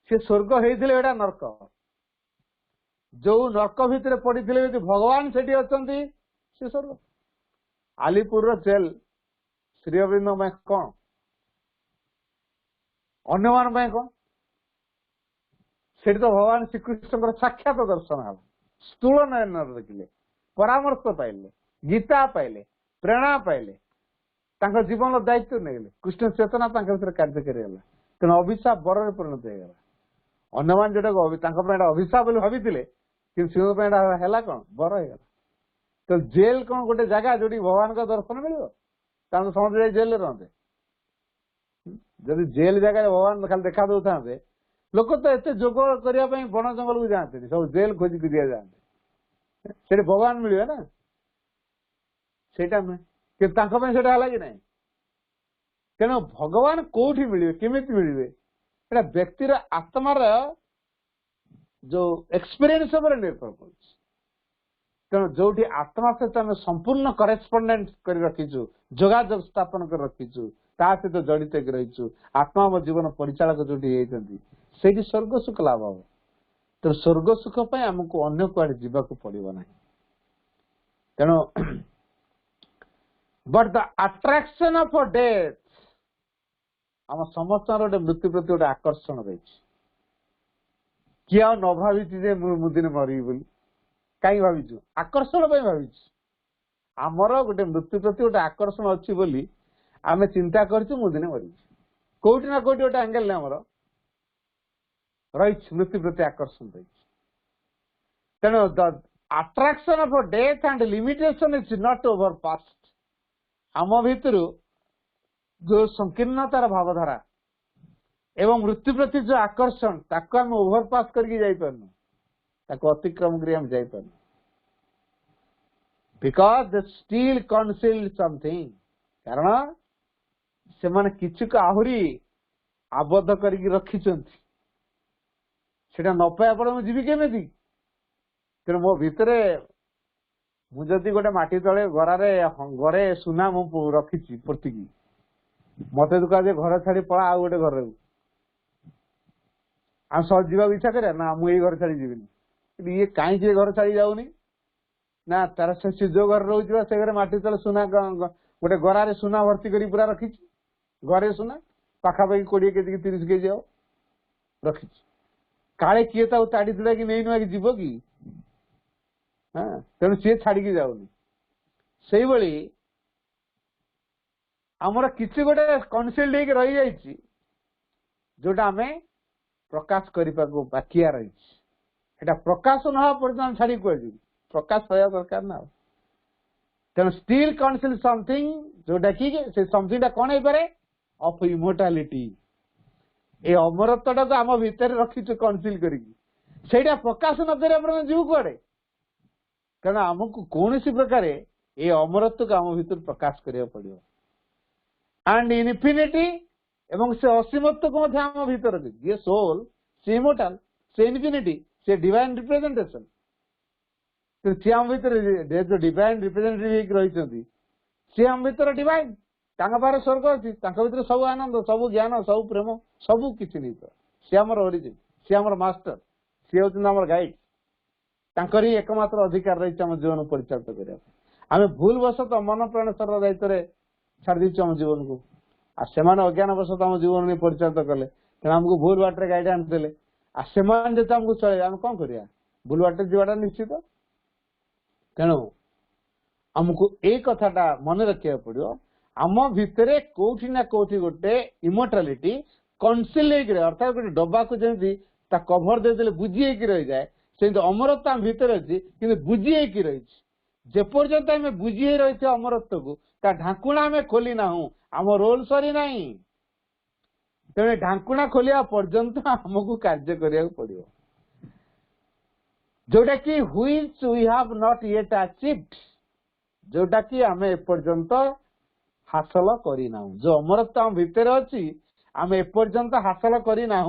से स्वर्ग होइथिले एटा नरक जो नरक भितर पड़िथिले यदि भगवान सेठी अछंती से स्वर्ग आलीपुर जेल श्री अरविंद में कौन अन्य मान कौन से तो भगवान श्रीकृष्ण साक्षात दर्शन हल स्थूल नयन देखिले परामर्श पाइले गीता पाइले प्रेरणा पाइले तांका जीवन दायित्व नेले कृष्ण चेतना भीतर कार्य करगला तेणु अभिशाप बर परिणत होगा अन्य मान जोटा अभिशाप भाभी कि सिंह है कौन बर होगा तो जेल कौन गोटे जगह जो भगवान का दर्शन मिल समझ जेल रही जदि जेल जगह भगवान खाली देखा दौ था लोक तो एत जोग करने बन जंगल को जाते सब जेल खोजिक दिया जाते से भगवान मिले ना सेटा नुहे कि है ना तेणु भगवान कौटी मिले केमी मिले व्यक्तिर आत्मार जो एक्सपीरियंस निर्भर कर तेणु जो आत्मा सहित आम संपूर्ण करेस्पंडेंट कर रखीचु जोगाजोग स्थापन कर रखीचु ता सहित जड़ित रहीचु आत्मा आम जीवन परिचालक जो से स्वर्ग सुख लाभ हम तो स्वर्ग सुख आमको अन्य कुआड़े जावाक पड़ो ना तेणु but the attraction of death आम समस्त गोटे मृत्यु प्रति गोटे आकर्षण रही किए न भावी मुदिन मरबी बोली कहीं भावी आकर्षण भावी आमर गोटे मृत्यु प्रति गोटे आकर्षण अच्छी बोली आमे चिंता करछु मुदिने मरी कोठी ना कोठी गोटे एंगल ने हमर रही मृत्यु प्रति आकर्षण रही तेणु the attraction of death and limitation is not over past आम भितर जो संकीर्णतार भावधारा एवं मृत्यु प्रति जो आकर्षण ताको आम ओवरपास करके जाई पारनु ताको अतिक्रम करी हम जाई पारनु बिकॉज द स्टिल कन्सील्ड समथिंग कारण से माने किछु को आहुरी आबद्ध करके रखिचंती सेटा न पाया पड़े मुझे जीवी केमिति तेणु मो भितरे मुझे गोटे माटी तले घरे सुना मु रखी पोतिकी मत कह घर छाड़ी पड़ा आ गोटे घर आम सब जीवा इच्छा कर ना मुझे घर छाड़ी जीविनी ये कहीं घर छाड़ी जाऊनी ना तार से जो घर रोज से घर माटी तले सुना गोटे गरारे सुना भर्ती कर पूरा रखी घरे सुना पाखापाखि 20 केजी 30 केजी आओ रखी काले किए ताड़ी तुड़ा कि नहीं नुआ कि जीव कि हाँ तेणु सी छाड़ी जाऊनी से भली आमर किसी गोटे कनसिल्ड होकर रही जाइए जोटा आम प्रकाश करने को बाकी रही प्रकाश ना पर्यटन छाड़ी कह प्रकाश होगा दरकार ना ତେଣୁ still conceal something जोटा कि से समथिंग कौन हो पारे ऑफ इमोर्टालिटी ए अमरत्व को आम भितर रखी कनसिल करा प्रकाश न कर जीव कुआडे कारण आमको कौन प्रकार ये अमरत्व को आम भीतर प्रकाश करा पड़ो एंड इनफिनिटी एवं से असीमत्व को आम भीतर ये सोल से इमोर्टाल से इनफिनिटी से डिवाइन रिप्रेजेंटेशन सी आम भीतर जो डिवाइन रिप्रेजेंटेटिव रही सी आम भीतर डिवाइन पारे स्वर्ग अच्छी भीतर सब आनंद सब ज्ञान सब प्रेम सब किसी नहीं सी आमर ओरिजिन सी आमर मास्टर सी हूँ गाइड तांकर ही एकमात्र अधिकार रही आम जीवन परिचालित करने आम भूल वशत मन प्राण शरीर दायित्व छाड़ दीचु आम जीवन को से अज्ञान वशत आम जीवन में परिचालित कले तेना आमको भूल बाटर गाइडेंस देले से आमको चले आम कौन करिया भूल बाटर जीवाटा निश्चित तेणु आमको ए कथाटा मन रखा पड़ो आम भितर कोठी ना कोठी गोटे इमोर्टालिटी कनसिल अर्थात गोटे डब्बा को जमी कभर देदेले बुझी रही जाए से अमरत्व आम भितर अच्छी कि बुझी रही जेपर्यंत आम बुझी रही अमरत्व को ढाकुणा आम खोली ना आम रोल सरी ना तेणु ढाकुणा खोलिया पर्यंत आमको कार्य करिया पड़ो जोटा कि which we have not yet achieved जोटा कि आम एपर्यंत हासिल करना जो अमरत्व आम भितर अच्छी आम एपर्यंत हासिल करना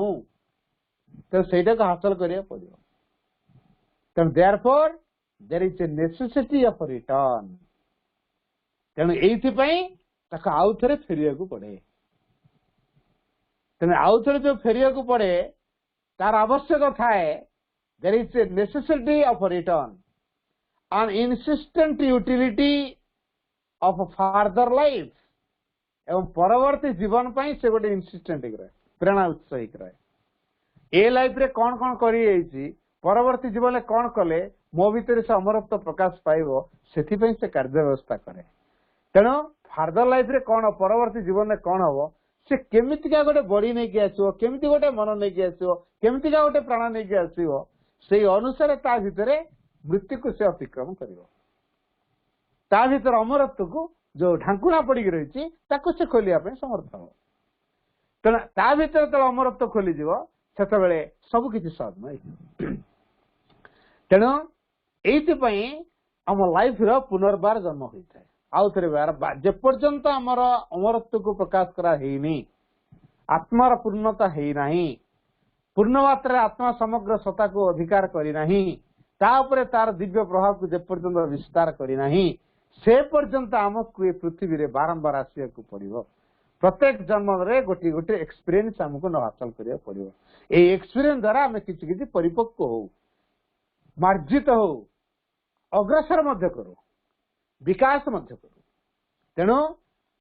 तो सहीटा को हासिल करिया पड़ो तेणु therefore there is a necessity of return तेणु एइथिपई ताको आउ थरे फेरिया को पड़े तेणु आउ थरे जो फेरिया को पड़े तार आवश्यक थाए there is a necessity of return an insistent utility of further life एवं परवर्ती जीवन पाई से गोटे इंसिस्टेंट प्रेरणा उत्साहिक रहे ए लाइफ रे कौन कौन करी परवर्ती जीवन में कौन कले मो भीतर से अमरत्व प्रकाश पाइबो सेथिपई से कार्य व्यवस्था करे तेणु फार्दर लाइफ रे कौन परवर्ती जीवन में कौन हम से केमितिका गोटे बॉडी नहीं आसो केमिति गोटे मन नहीं आसो केमितिका गोटे प्राण नहीं आसो से अनुसार ता भीतर मृत्यु को से अतिक्रम कर भीतर अमरत्व को जो ढांकुणा पड़ी रही से खोलिया समर्थ हो तेना ता भीतर जो अमरत्व खोली से सबकि सहज न तेणु ये आम लाइफ पुनर्बार जन्म होता है आउ थे जेपर्यंत आमर अमरत्व को प्रकाश करा आत्मार पूर्णता है पूर्ण मात्रा आत्मा समग्र सत्ता को अधिकार करना तापर तार दिव्य प्रभाव को जेपर्यंत विस्तार करना से पर्यंत आमको ये पृथ्वी रे बारंबार आसिया को पड़ो प्रत्येक जन्म रे गोटे गोटे एक्सपीरियंस आमको न हासिल करिया पड़ो ए एक्सपीरियंस द्वारा आम किसी परिपक्व हो मार्जित हो अग्रसर मध्य करो विकास मध्य करो तेणु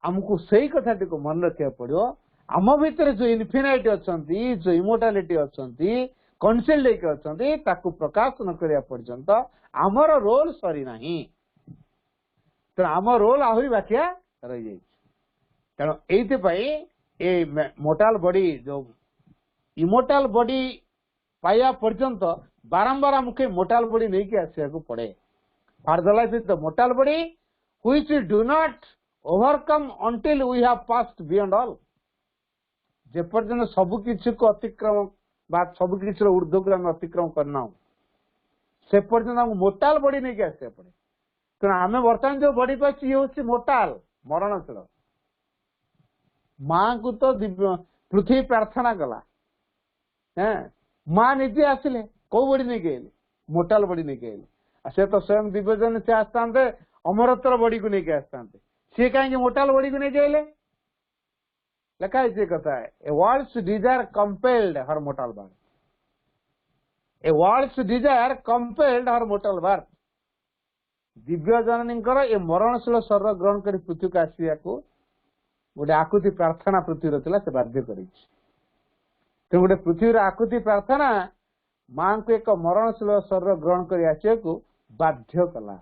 आमको सही कथाटी को मन रखा पड़ो आम भीतर जो इनफिनाइट अच्छा जो इमोर्टालिटी अच्छा कनसिल्ड अच्छा प्रकाश न करिया पर्यंत आमर रोल सरी नाही तेणु आम रोल आहरी बाकिया रही जाए तेणु ये मोटाल बॉडी जो इमोर्टाल बॉडी पाया पर्यंत बारंबार आमको मोटाल बॉडी नहीं कि आसिया को पड़े further life is the mortal body which do not overcome until we have passed beyond all जे पर्यंत सब किसी को अतिक्रम सब किसी ऊर्ध्व को आम अतिक्रम करना से पर्यंत आम मोटाल बॉडी नहीं कि आसिया पड़े तेणु आम बर्तमान जो बॉडी पाई ये हूँ मोटाल मरणशील माँ को तो पृथ्वी प्रार्थना कला माँ निजे आसिले कौ बॉडी नहीं गए मोटाल बॉडी नहीं गए से तो स्वयं दिव्यजन से आसता अमरत्व बॉडी को नहीं आसता सी कहीं मोटाल बॉडी को नहीं गए लिखा है कथा है a world's desire compelled her mortal birth a world's desire compelled her mortal birth दिव्य जननी ये मरणशील शरीर ग्रहण कर पृथ्वी को आसिया को गोटे आकुति प्रार्थना पृथ्वी रहा से बाध्य कर गोटे पृथ्वी आकुति प्रार्थना माँ को एक मरणशील शरीर ग्रहण कर आसिया को बाध्य कला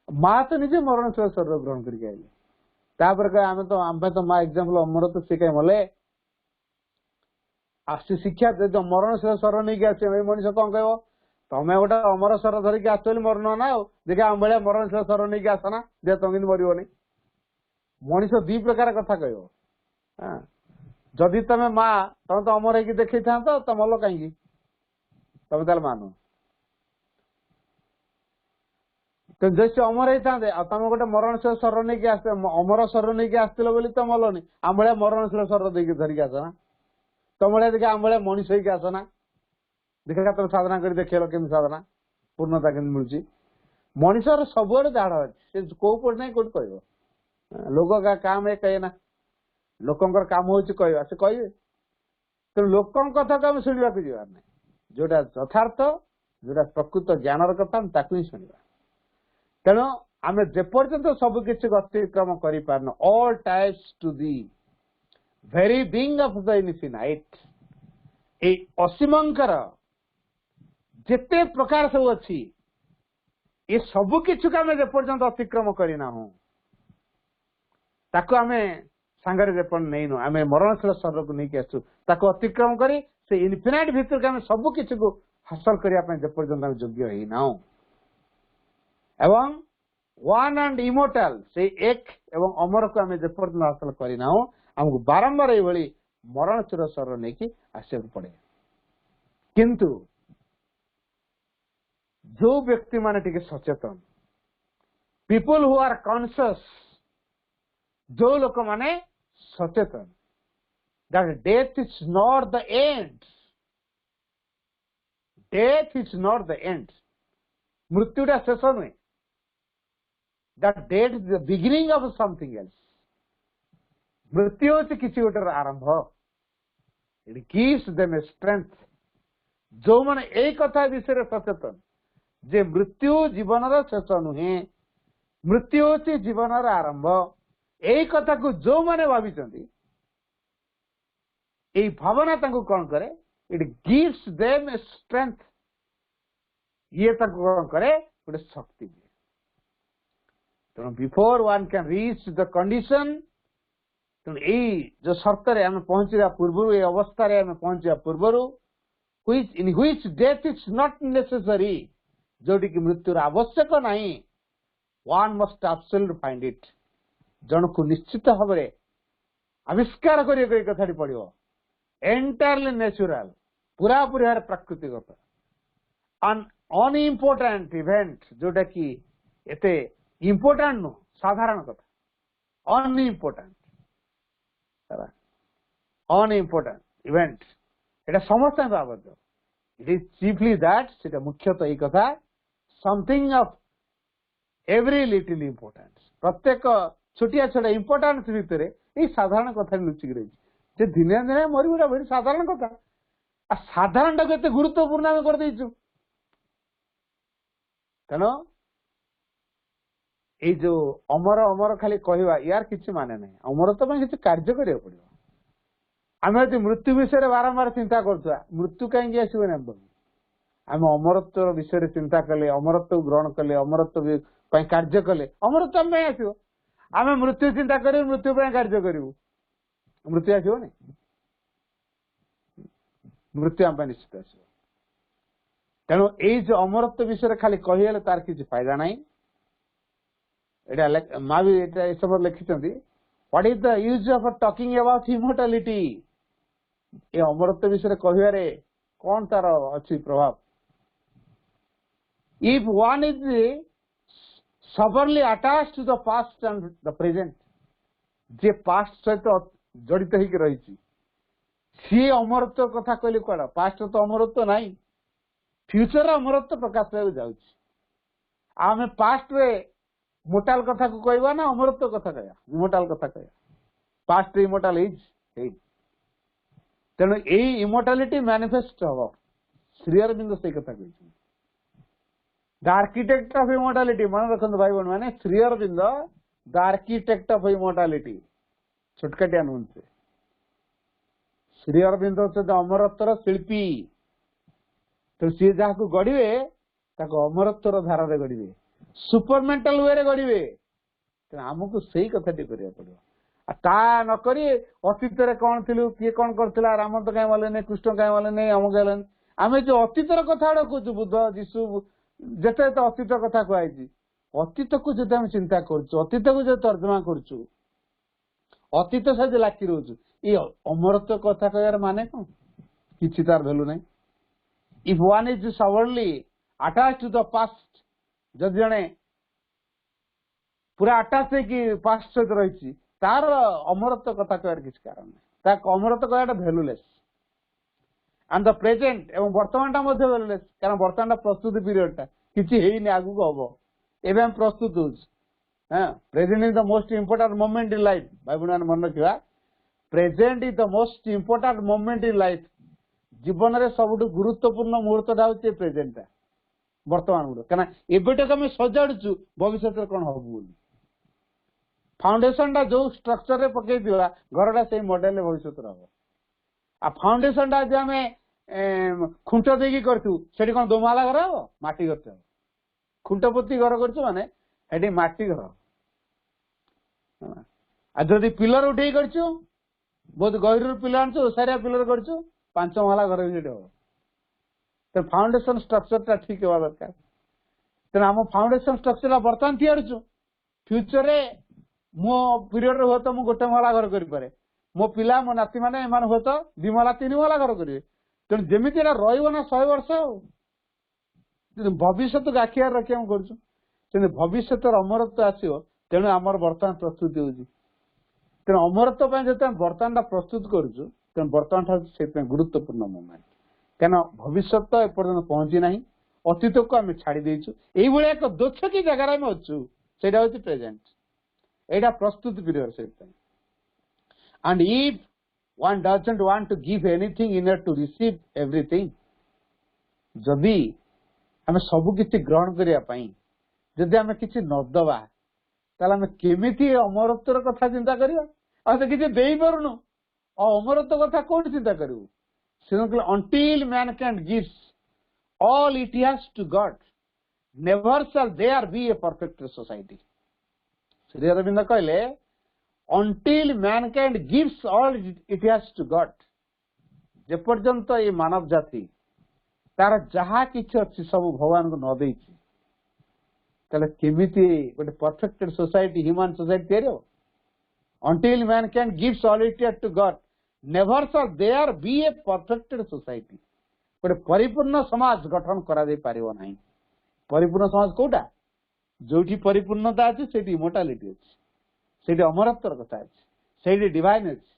माँ तो निजे मरणशील शरीर ग्रहण करके आइले आम तो माँ एग्जाम्पल अमरत्व सी कहीं मले शिक्षा मरणशील शरीर नहीं आस मनीष कौन कह तमें गोटे अमर स्वर धरिकी आस मरण ना देखा आम भाया मरणशील स्वर नहीं आसना दे तुम मरबनी मनीष दी प्रकार कथा कह जदि तमें माँ तुम तो अमर होगी देखी था तो मल कहीं तुम ताल मान तो जैसे अमर होता तुम गोटे मरणशील स्वर नहीं आस अमर स्वर नहीं आसल बोली तो मलनी आम भाया मरणशील स्वर देखिए धरिकी आसना तुम भाया देखा आम भाया मनीष होगी आसना देखा तुम साधना कर देखेल केमी साधना पूर्णता के मिलूँ मनीषर सबुआड़े दाढ़ अच्छे कौ पट नहीं कौट कह लोक का काम है कहे ना लोकंर काम हूँ कह से कहे तो लोक कथा को आम शुणा जीवार ना जोटा यथार्थ जोटा प्रकृत ज्ञानर कथा ही शुणा तेणु आम जेपर्यंत सबकि अतिक्रम कर all types to the very being of the infinite ए असीमंकर जिते प्रकार सब अच्छी ये सबु किछु का आम जेपर्यंत अतिक्रम करना ताको आम सांगरे जेपर्यंत नहीं नु आम मरणशील स्वर को नहीं आसु ताको अतिक्रम करी से इनफिनाइट भितर के आम सबु किछु को हासिल करने जेपर्यंत आम योग्य होना एवं वन एंड इमोर्टाल से एक एवं अमर को आम जेपर्यंत हासिल करना आमको बारंबार ये मरणशील स्वर नहीं आसक पड़े किंतु जो व्यक्ति माने टिके सचेतन पीपल हु आर कॉन्शियस जो लोक माने सचेतन that death is not the end death is not the end मृत्युटा शेष नुहे that death is the beginning of something else मृत्यु होची किसी गोटर आरंभ इट गिव्स देम स्ट्रेंथ जो माने एक कथा विषय सचेतन जे मृत्यु जीवन शेष नुहे मृत्यु होची जीवन आरंभ यही कथा को जो माने भावी भावना कौन करे इट गिव्स देम स्ट्रेंथ ये कौन करे गोटे शक्ति दिए तेणु before one can reach the condition तेणु यही जो शर्त आम पहुंचा पूर्व ये अवस्था आम पहुंचा पूर्व in which death is not necessary जोटी की मृत्युर आवश्यक नहीं one must absolute find it जन को निश्चित भाव में आविष्कार कथा पड़ो एंटायरली नेचुरल पूरा पूरी प्राकृतिक अन अनइम्पोर्टेंट इवेंट जोटा कि एते इम्पोर्टेंट नु साधारण कथा अनइम्पोर्टेंट अनइम्पोर्टेंट इवेंट एटा समस्त बाबद इट इज चीफली दैट से मुख्यतः ये कथा something of every little importance प्रत्येक छोटिया छोटा इम्पोर्टेंस भितर ये साधारण कथा लुचिक रही दिने दिने मरगुड़ा भाई साधारण कथा साधारण टाक एत गुरुत्वपूर्ण आम कर तेणु ये जो अमर अमर खाली कहवा यार किसी माने ना अमर तो किसी कार्य करा पड़ो आम यदि मृत्यु विषय बारंबार चिंता करुआ मृत्यु कहीं आसबन आम अमरत्व विषय चिंता कले अमरत्व ग्रहण कले अमरत्व कार्य कले अमरत्व आम आसो आम मृत्यु चिंता कर मृत्यु कार्य करूँ मृत्यु आसोनी मृत्यु आम निश्चित आस तेणु ये जो अमरत्व विषय खाली कहीले तार किसी फायदा ना एटा माँ भी ये सब लिखिं what is the use of talking about immortality ये अमरत्व विषय कह कौन तार अच्छी प्रभाव if one is severely attached to the past and the present जे पास्ट सहित जड़ित होकर रही सी अमरत्व कथा कहले कौन पास्ट तो अमरत्व ना फ्यूचर अमरत्व प्रकाश पाई आम पास्ट रे मोटाल कथा को कहवा ना अमरत्व कथा कह इमोटाल कथा कह पास्ट इमोटाल इज तेणु यही इमोटालिटी मैनिफेस्ट हम श्री अरविंद से कथा कही द आर्किटेक्ट ऑफ इमोटालिटी मन रखते भाई बहन मैंने Sri Aurobindo the architect of immortality छुटकाटिया नुन से श्री अरविंद से अमरत्वर शिल्पी तो सी जहाँ को गढ़े अमरत्वर धारा गढ़े सुपरमेंटल वे गढ़े आमको सही कथा करा पड़ो ता नक अतीत कौन थी किए कौन करता राम तो कहीं मले नहीं कृष्ण कहीं मले नहीं अमुक गलन आम जो अतीतर कथा कहूँ बुद्ध जीशु जिते अतीत कथा कहुई अतीत को जो आम चिंता करतीत को जो तर्जमा करुचु अतीत सहित लाखि रोचु ये अमरत्व कथा कह माने कौन कि तार भैल्यू ना if one is severely attach to the past जब जड़े पूरा अटैच है पास्ट सहित रही तार अमरत्व कथा कह किसी कारण ना अमरत्व कहटा भैल्यूलेस एंड द प्रेजेंट एवं वर्तमान भैल्यूलेस कारण वर्तमान प्रस्तुति पीरियड टा किसी आगू हम एवं प्रस्तुत हो present is the most important moment in life भाई बहन मन रखा present is the most important moment in life जीवन में सब गुरुत्वपूर्ण मुहूर्तटा हूँ प्रेजेंट टा वर्तमान गुड़ क्या एबेटक आम सजाड़ू भविष्य कौन हम फाउंडेशन टा जो स्ट्रक्चर रे पकई दिवा घरटा से मॉडल भविष्य हम आ फाउंडेशन टा जो आम खुंट देकी करूँ कौन दोमाला घर हम माटी घर खुंट पोती घर कर माटी घर आदि पिलर उठे कर बहुत गहिर पिलर आनु ओसारिया पिलर कर 5 महला घर भी हम तो फाउंडेशन स्ट्रक्चर टा ठीक हवा दरकार तेना आम फाउंडेशन स्ट्रक्चर बर्तमान तैयारू फ्यूचर रे मो पीरियड रे हो तो मु गोटे महला घर करें मो पिला मो नाती मैंने हुए तो 2 महला 3 महला घर करेंगे तेणु जमी रहा 100 वर्ष भविष्य को आखियार रखी आम कर भविष्य अमरत्व आसो तेणु आमर बर्तमान प्रस्तुति होती तेणु अमरत्व जो बर्तमान प्रस्तुत करूँ तेणु बर्तमान से गुरुत्वपूर्ण मोमेंट क्या भविष्य एपर्तन पहुंची ना अतीत को आम छाड़ी देचु ये एक दोछकी जगार आम अच्छु से प्रेजेंट एटा प्रस्तुत पीरियड से and if one doesn't want to give anything in to receive everything जदि आम सबकि ग्रहण करने जदि आम कि नदबा आम केमी अमरत्वर कथा चिंता करवा किसी दे पारुनु अमरत्व कथा कौन चिंता करूँ until mankind gives all it has to God never shall there be a perfect society Sri Aurobindo कहले until mankind gives all it has to God जे पर्यंत ये मानव जाति तार जहा किछ अछि सब भगवान को न देछि तले केमिति गोटे परफेक्टेड सोसाइटी ह्यूमन सोसाइटी तेरो until mankind gives all it has to God never shall there be a perfected society गोटे परिपूर्ण समाज गठन करा दे पारिबो नाही परिपूर्ण समाज कोटा जोठी परिपूर्णता अछि सेठी इमोर्टालिटी अछि सेठी अमरत्वर कथा अछि सेठी डिवाइन अछि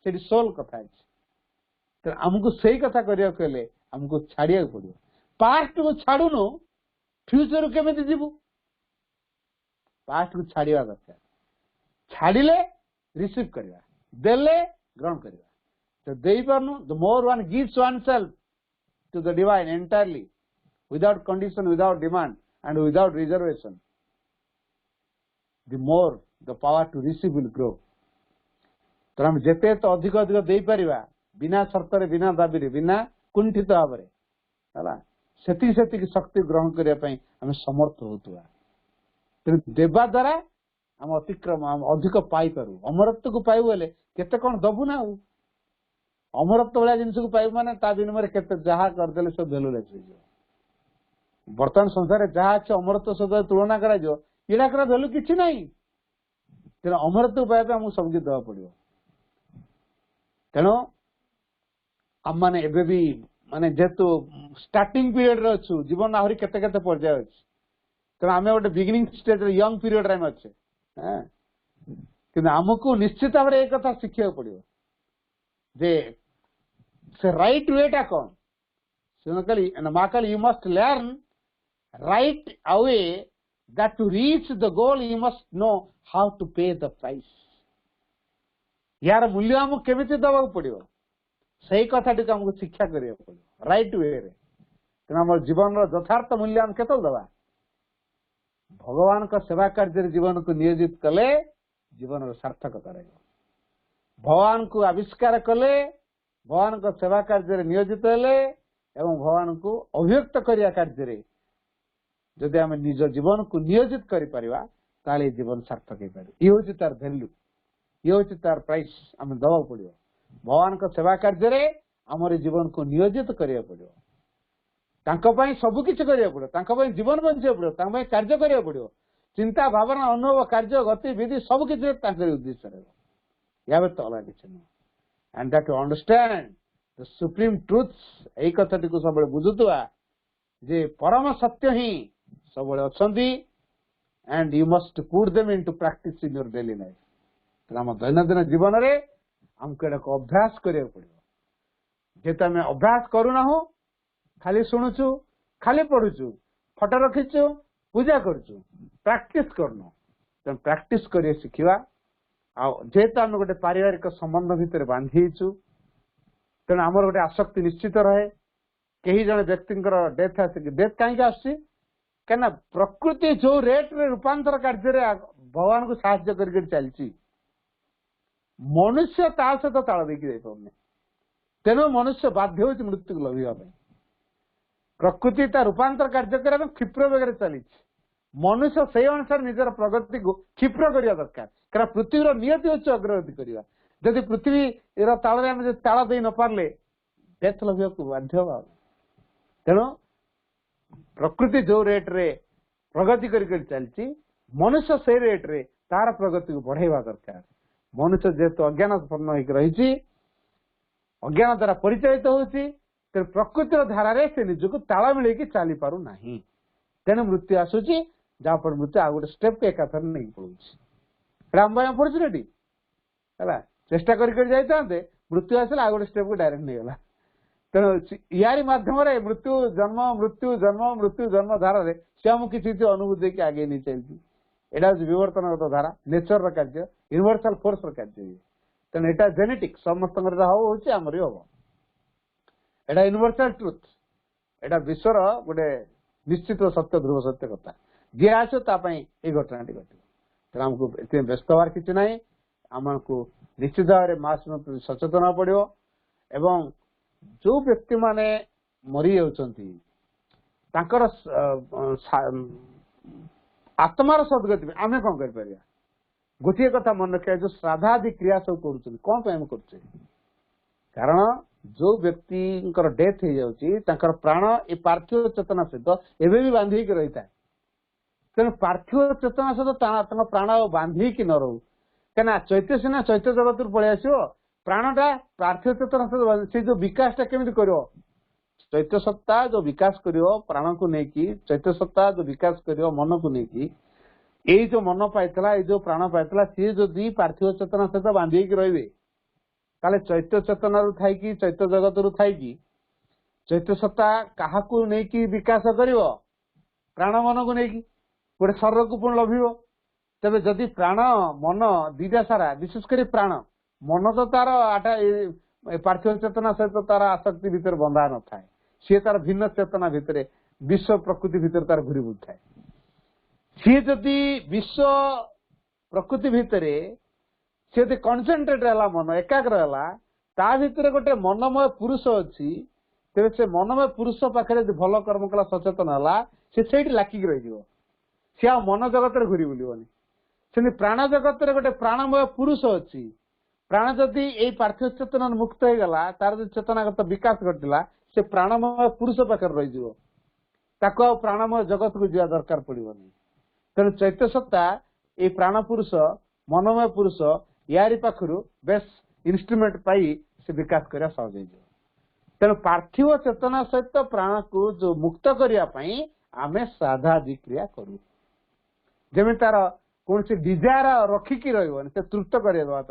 सेठी सोल कथा अछि तो हमको सही कथा करिया कहले हमको छाड़िया पड़ो पास्ट को छाड़ुनु फ्यूचर केमिति जीवु पास्ट को छाड़िया दरकार छाड़िले रिसीव करवा देले ग्रहण करवा तो दे पारनु the more one gives oneself to the divine entirely without condition without demand and without reservation the more the power to receive will grow तो हम जेते तो अधिक अधिक दे परिबा बिना शर्त रे बिना दाबी रे बिना कुंठित भाव रे हला सेति सेति की शक्ति ग्रहण करिया पई हम समर्थ होतुआ तो देवा द्वारा हम अतिक्रम हम अधिक पाई करू अमरत्व को पाइबो ले केते कोन दबु ना अमरत्व वाला जिनस को पाइबो माने ता बिनिमय केते जहा कर देले सब भेलु लेछि बर्तमान संसार रे जहा छ अमरत्व सदा तुलना करा जो इडा कर भेलु किछि नाही तेना अमरत्व पाइबे हम सब कि दवा पड़ियो तेनो हम माने एबे भी माने जेतु स्टार्टिंग पीरियड रे अछु जीवन आहुरी केते केते पर्याय अछि तेना हमें गोटे बिगिनिंग स्टेज रे यंग पीरियड रे हम अछि हां कि हमको निश्चित भाव एक कथा शिखिया पड़ियो जे से राइट वे टा कौन सुनकली माकल you must learn right away that to reach the goal you must know how to pay the price यार मूल्य हमको केमिति दबा पड़ियो सही कथा टी हमको शिक्षा करिया पड़ियो राइट वे रे तेना हमर जीवन रो यथार्थ मूल्य हम केतल दबा भगवान का सेवा कार्य जीवन को नियोजित कले जीवन रो सार्थकता रहेगा भगवान को आविष्कार कले भगवान को सेवा कार्य नियोजित हेले एवं भगवान को अभिव्यक्त करिया कार्य जदि आम निज जीवन को नियोजित करि परिबा ताले जीवन सार्थक हे पारे ये होची तार वैल्यू ये होची तार प्राइस आम दबा पड़ियो भगवान को सेवा कार्य रे हमर जीवन को नियोजित करिया पड़ियो सबु किछि करिया पड़ो जीवन बंचा पड़ो कार्य करिया पड़ो चिंता भावना अनुभव कार्य गतिविधि सब किछि उद्देश्य रहे तो अलग किछि नहीं and that to understand the supreme truths एई कथाटी को सब बुझुतवा जे परम सत्य ही सब अछंती and you must put them into practice in your daily life तो हम दैनंदिन जीवन रे हमको एटा अभ्यास करिया पड़ो जेते हम अभ्यास करूना हो खाली शुणुचु खाली पढ़ुचु फोटो रखीचु पूजा करूचु प्रैक्टिस करनो तो प्रैक्टिस करिए शिखिवा आ जेते हम गोटे पारिवारिक संबंध भितर बांधीचु तेणु आमर गोटे आसक्ति निश्चित रहे कहीं जन व्यक्ति डेथ डेथ कहीं आसी कहीं प्रकृति जो रेट रे रूपांतर कार्य भगवान को साहाय्य कर चलती मनुष्य ता सहित ताल देकी पाने तेणु मनुष्य बाध्य हो मृत्यु को लभिया प्रकृति ता रूपांतर कार्य करने क्षिप्र बेगर चली मनुष्य से अनुसार निजर प्रगति को क्षिप्र करने दरकार कारण पृथ्वीर नियति अच्छे अग्रगति करवा जदि पृथ्वी ताल ताल दे न पारे डेथ लभिया को बाध्य तेणु प्रकृति जो रेट रे प्रगति कर चलती मनुष्य से रेट रे तार प्रगति को बढ़ावा दरकार मनुष्य जेहेतु अज्ञानपूर्ण रही अज्ञान द्वारा परिचालित होती प्रकृतिर धारा से निजक ताल मिल चली पार ना तेणु मृत्यु आसूची जहाँपर मृत्यु आ गए स्टेप के एकाथर नहीं पड़े आम पड़े रेडी है चेष्टा करते मृत्यु आसला आ गए स्टेप को डायरेक्ट नहीं गला तेणु यारी मध्यम मृत्यु जन्म मृत्यु जन्म मृत्यु जन्म धारा से आमको किसी अनुभूति की आगे नहीं चलती यहाँ हूँ विवर्तनगत धारा नेचर कार्य यूनिवर्सल फोर्स कार्य तेणु यहाँ जेनेटिक समस्त आमर ही हम एटा यूनिवर्सल ट्रुथ एटा विश्वर गोटे निश्चित सत्य ध्रुव सत्य कथा जी आसो ये घटना घटे तेना आमको ये व्यस्त हबार कि ना आमको निश्चित भाव में मास सचेतन पड़ो एवं जो व्यक्ति माने मरी जाउछंती तांकर आत्मार सदगति आमे कौन कर परिया गोटे कथा मन रखा जो श्राद्धादि क्रिया सब करूछन कौन पे हम करछे कारण जो व्यक्ति डेथ हो जाउची तांकर प्राण ए पार्थिव चेतना सहित एबे भी बांधी के रही था तेणु पार्थिव चेतना सहित प्राण बांधी की न रहू क्या चैत्य सीना चैत्य जगत पलि आसो प्राणटा पार्थिव चेतना सहित से जो विकासटा केमिति करियो चैत्य सत्ता जो विकास करियो प्राण को लेकिन चैत्य सत्ता जो विकास करियो मन को लेकिन ये जो मन पाइला ये जो प्राण पाइला सी जदि पार्थिव चेतना सहित बांधी की रही ताले चैत्य चेतना रु थाई चैत्य जगत रु थाई चैत्य सत्ता क्या नहीं विकास करियो प्राण मन को लेकिन गोटे शरीर को पुणी लभिबो तेबे जदि प्राण मन दीटा सारा विशेषकर प्राण मन तो तार आटा पार्थिव चेतना सहित तार आसक्ति भितर बंधा न थाए सी तार भिन्न चेतना भितर विश्व प्रकृति भितर तार घूरी बुल थाए सी जदि विश्व प्रकृति भितर सी यदि कनसेंट्रेट है मन एकाग्र है ता भितर गोटे मनमय पुरुष अच्छी तेरे से मनमय पुरुष पाखे भल कर्म कला सचेतन है से लाखिक रही सी आ मन जगत घूरी बुलबनी से प्राण जगत गोटे प्राणमय पुरुष अच्छी प्राण जदि ये पार्थिव चेतना मुक्त हो गला तार जो चेतनागत विकास घटला से प्राणमय पुरुष पाखे रही प्राणमय जगत को जा दरकार पड़ोनी तेणु चैत्य सत्ता ये प्राण पुरुष मनमय पुरुष यारी पाखु बेस इन्स्ट्रुमेंट पाई से विकास करने सहज हो तेणु पार्थिव चेतना सहित प्राण को जो मुक्त करने आम श्राद्धादि क्रिया करूँ जमी तार कौन से डिजायर रखिकी रही से तृप्त करवा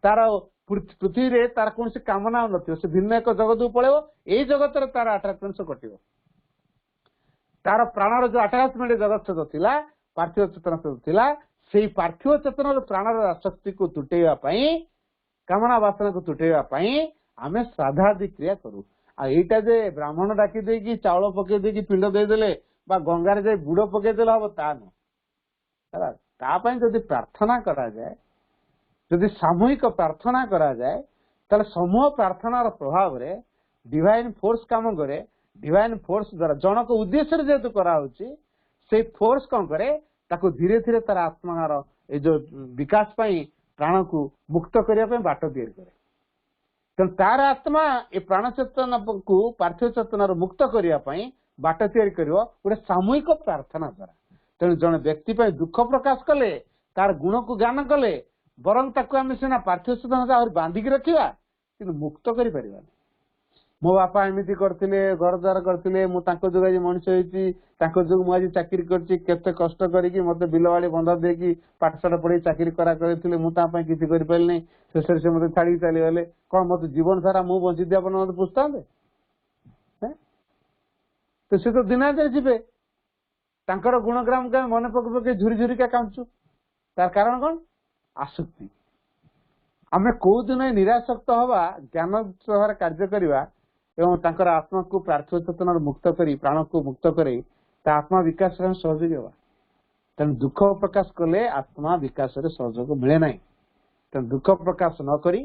तार पृथ्वी रे तार कौन से कामना न से भिन्न एक जगत को पड़ेव यही जगत तार आटाचमेंट कटिव तार प्राणर जो आटाचमेंट जगत सहित थिला पार्थिव चेतना सहित थिला से पार्थिव चेतन प्राणर आसक्ति को तुटेवाई कामना वासना को तुटेवाई आम श्राद्धादि क्रिया करूँ आईटा जे ब्राह्मण डाकी देकी चाउल पकई देकी पिंड देदेले गंगार जाए बुड़ पकईदेले हम ता न जदि प्रार्थना करा जाए जदि सामूहिक प्रार्थना करा जाए ताले समूह प्रार्थनार प्रभाव रे डिवाइन फोर्स काम करे डिवाइन फोर्स द्वारा जनक उद्देश्य जेहेतु कराउची से फोर्स कौन करे ताको धीरे धीरे तार आत्मार ये जो विकास पाई प्राण को मुक्त करने बाट तैयारी करे तेणु तार आत्मा ये प्राण चेतना को पार्थिव चेतनार मुक्त करने बाट तैयारी करिवो गोटे सामूहिक प्रार्थना द्वारा। तेणु जड़े व्यक्ति पर दुख प्रकाश कले तार गुण को ज्ञान कले बरं ताकू आम सीना पार्थिव शरीर बांधिकी रखा कि मुक्त कर मो बापा एमती करते घर द्वार करते जो आज मनीष होती जो मुझे चाकरी करते कष्ट करके मत बिलवाड़ी बंधा देकी पाठशाला पढ़े चाकरी करा किसी करें शेष से मत छाड़ी चली गले कौन मत जीवन सारा मुझे बंची आप मत पूछता तो सी तो दिना जीवे तांकर गुणग्राम के मन पक पक झुरी झुरिका कांचु तार कारण कौन आसक्ति आमे कौ दिन निरासक्त हवा ज्ञान सह कार्य करवा एवं तांकर आत्मा को पार्थिव चेतन मुक्त करी प्राण को मुक्त करे आत्मा विकास सहयोगी हवा तेणु दुख प्रकाश कले आत्मा विकास सहयोग मिले ना तेणु दुख प्रकाश न करी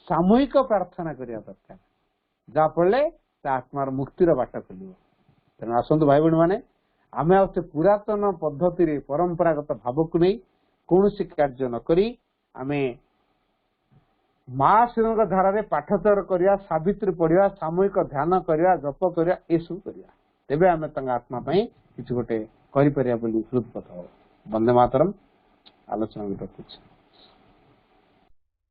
सामूहिक प्रार्थना करिया दरकार जहाँफल आत्मार मुक्तिर बाट खोल तेणु आसतु भाई भणी मैंने आम पुरातन पद्धति परंपरागत भाव को नहीं कौन कार्य नक आम महाशिव धारा पाठचर करवा सावित्री पढ़ा सामूहिक ध्यान करवा जप करवा ये सब करवा तेबे आम आत्मा किसी गोटे कर वंदे मातरम आलोचना भी रखुच्छे।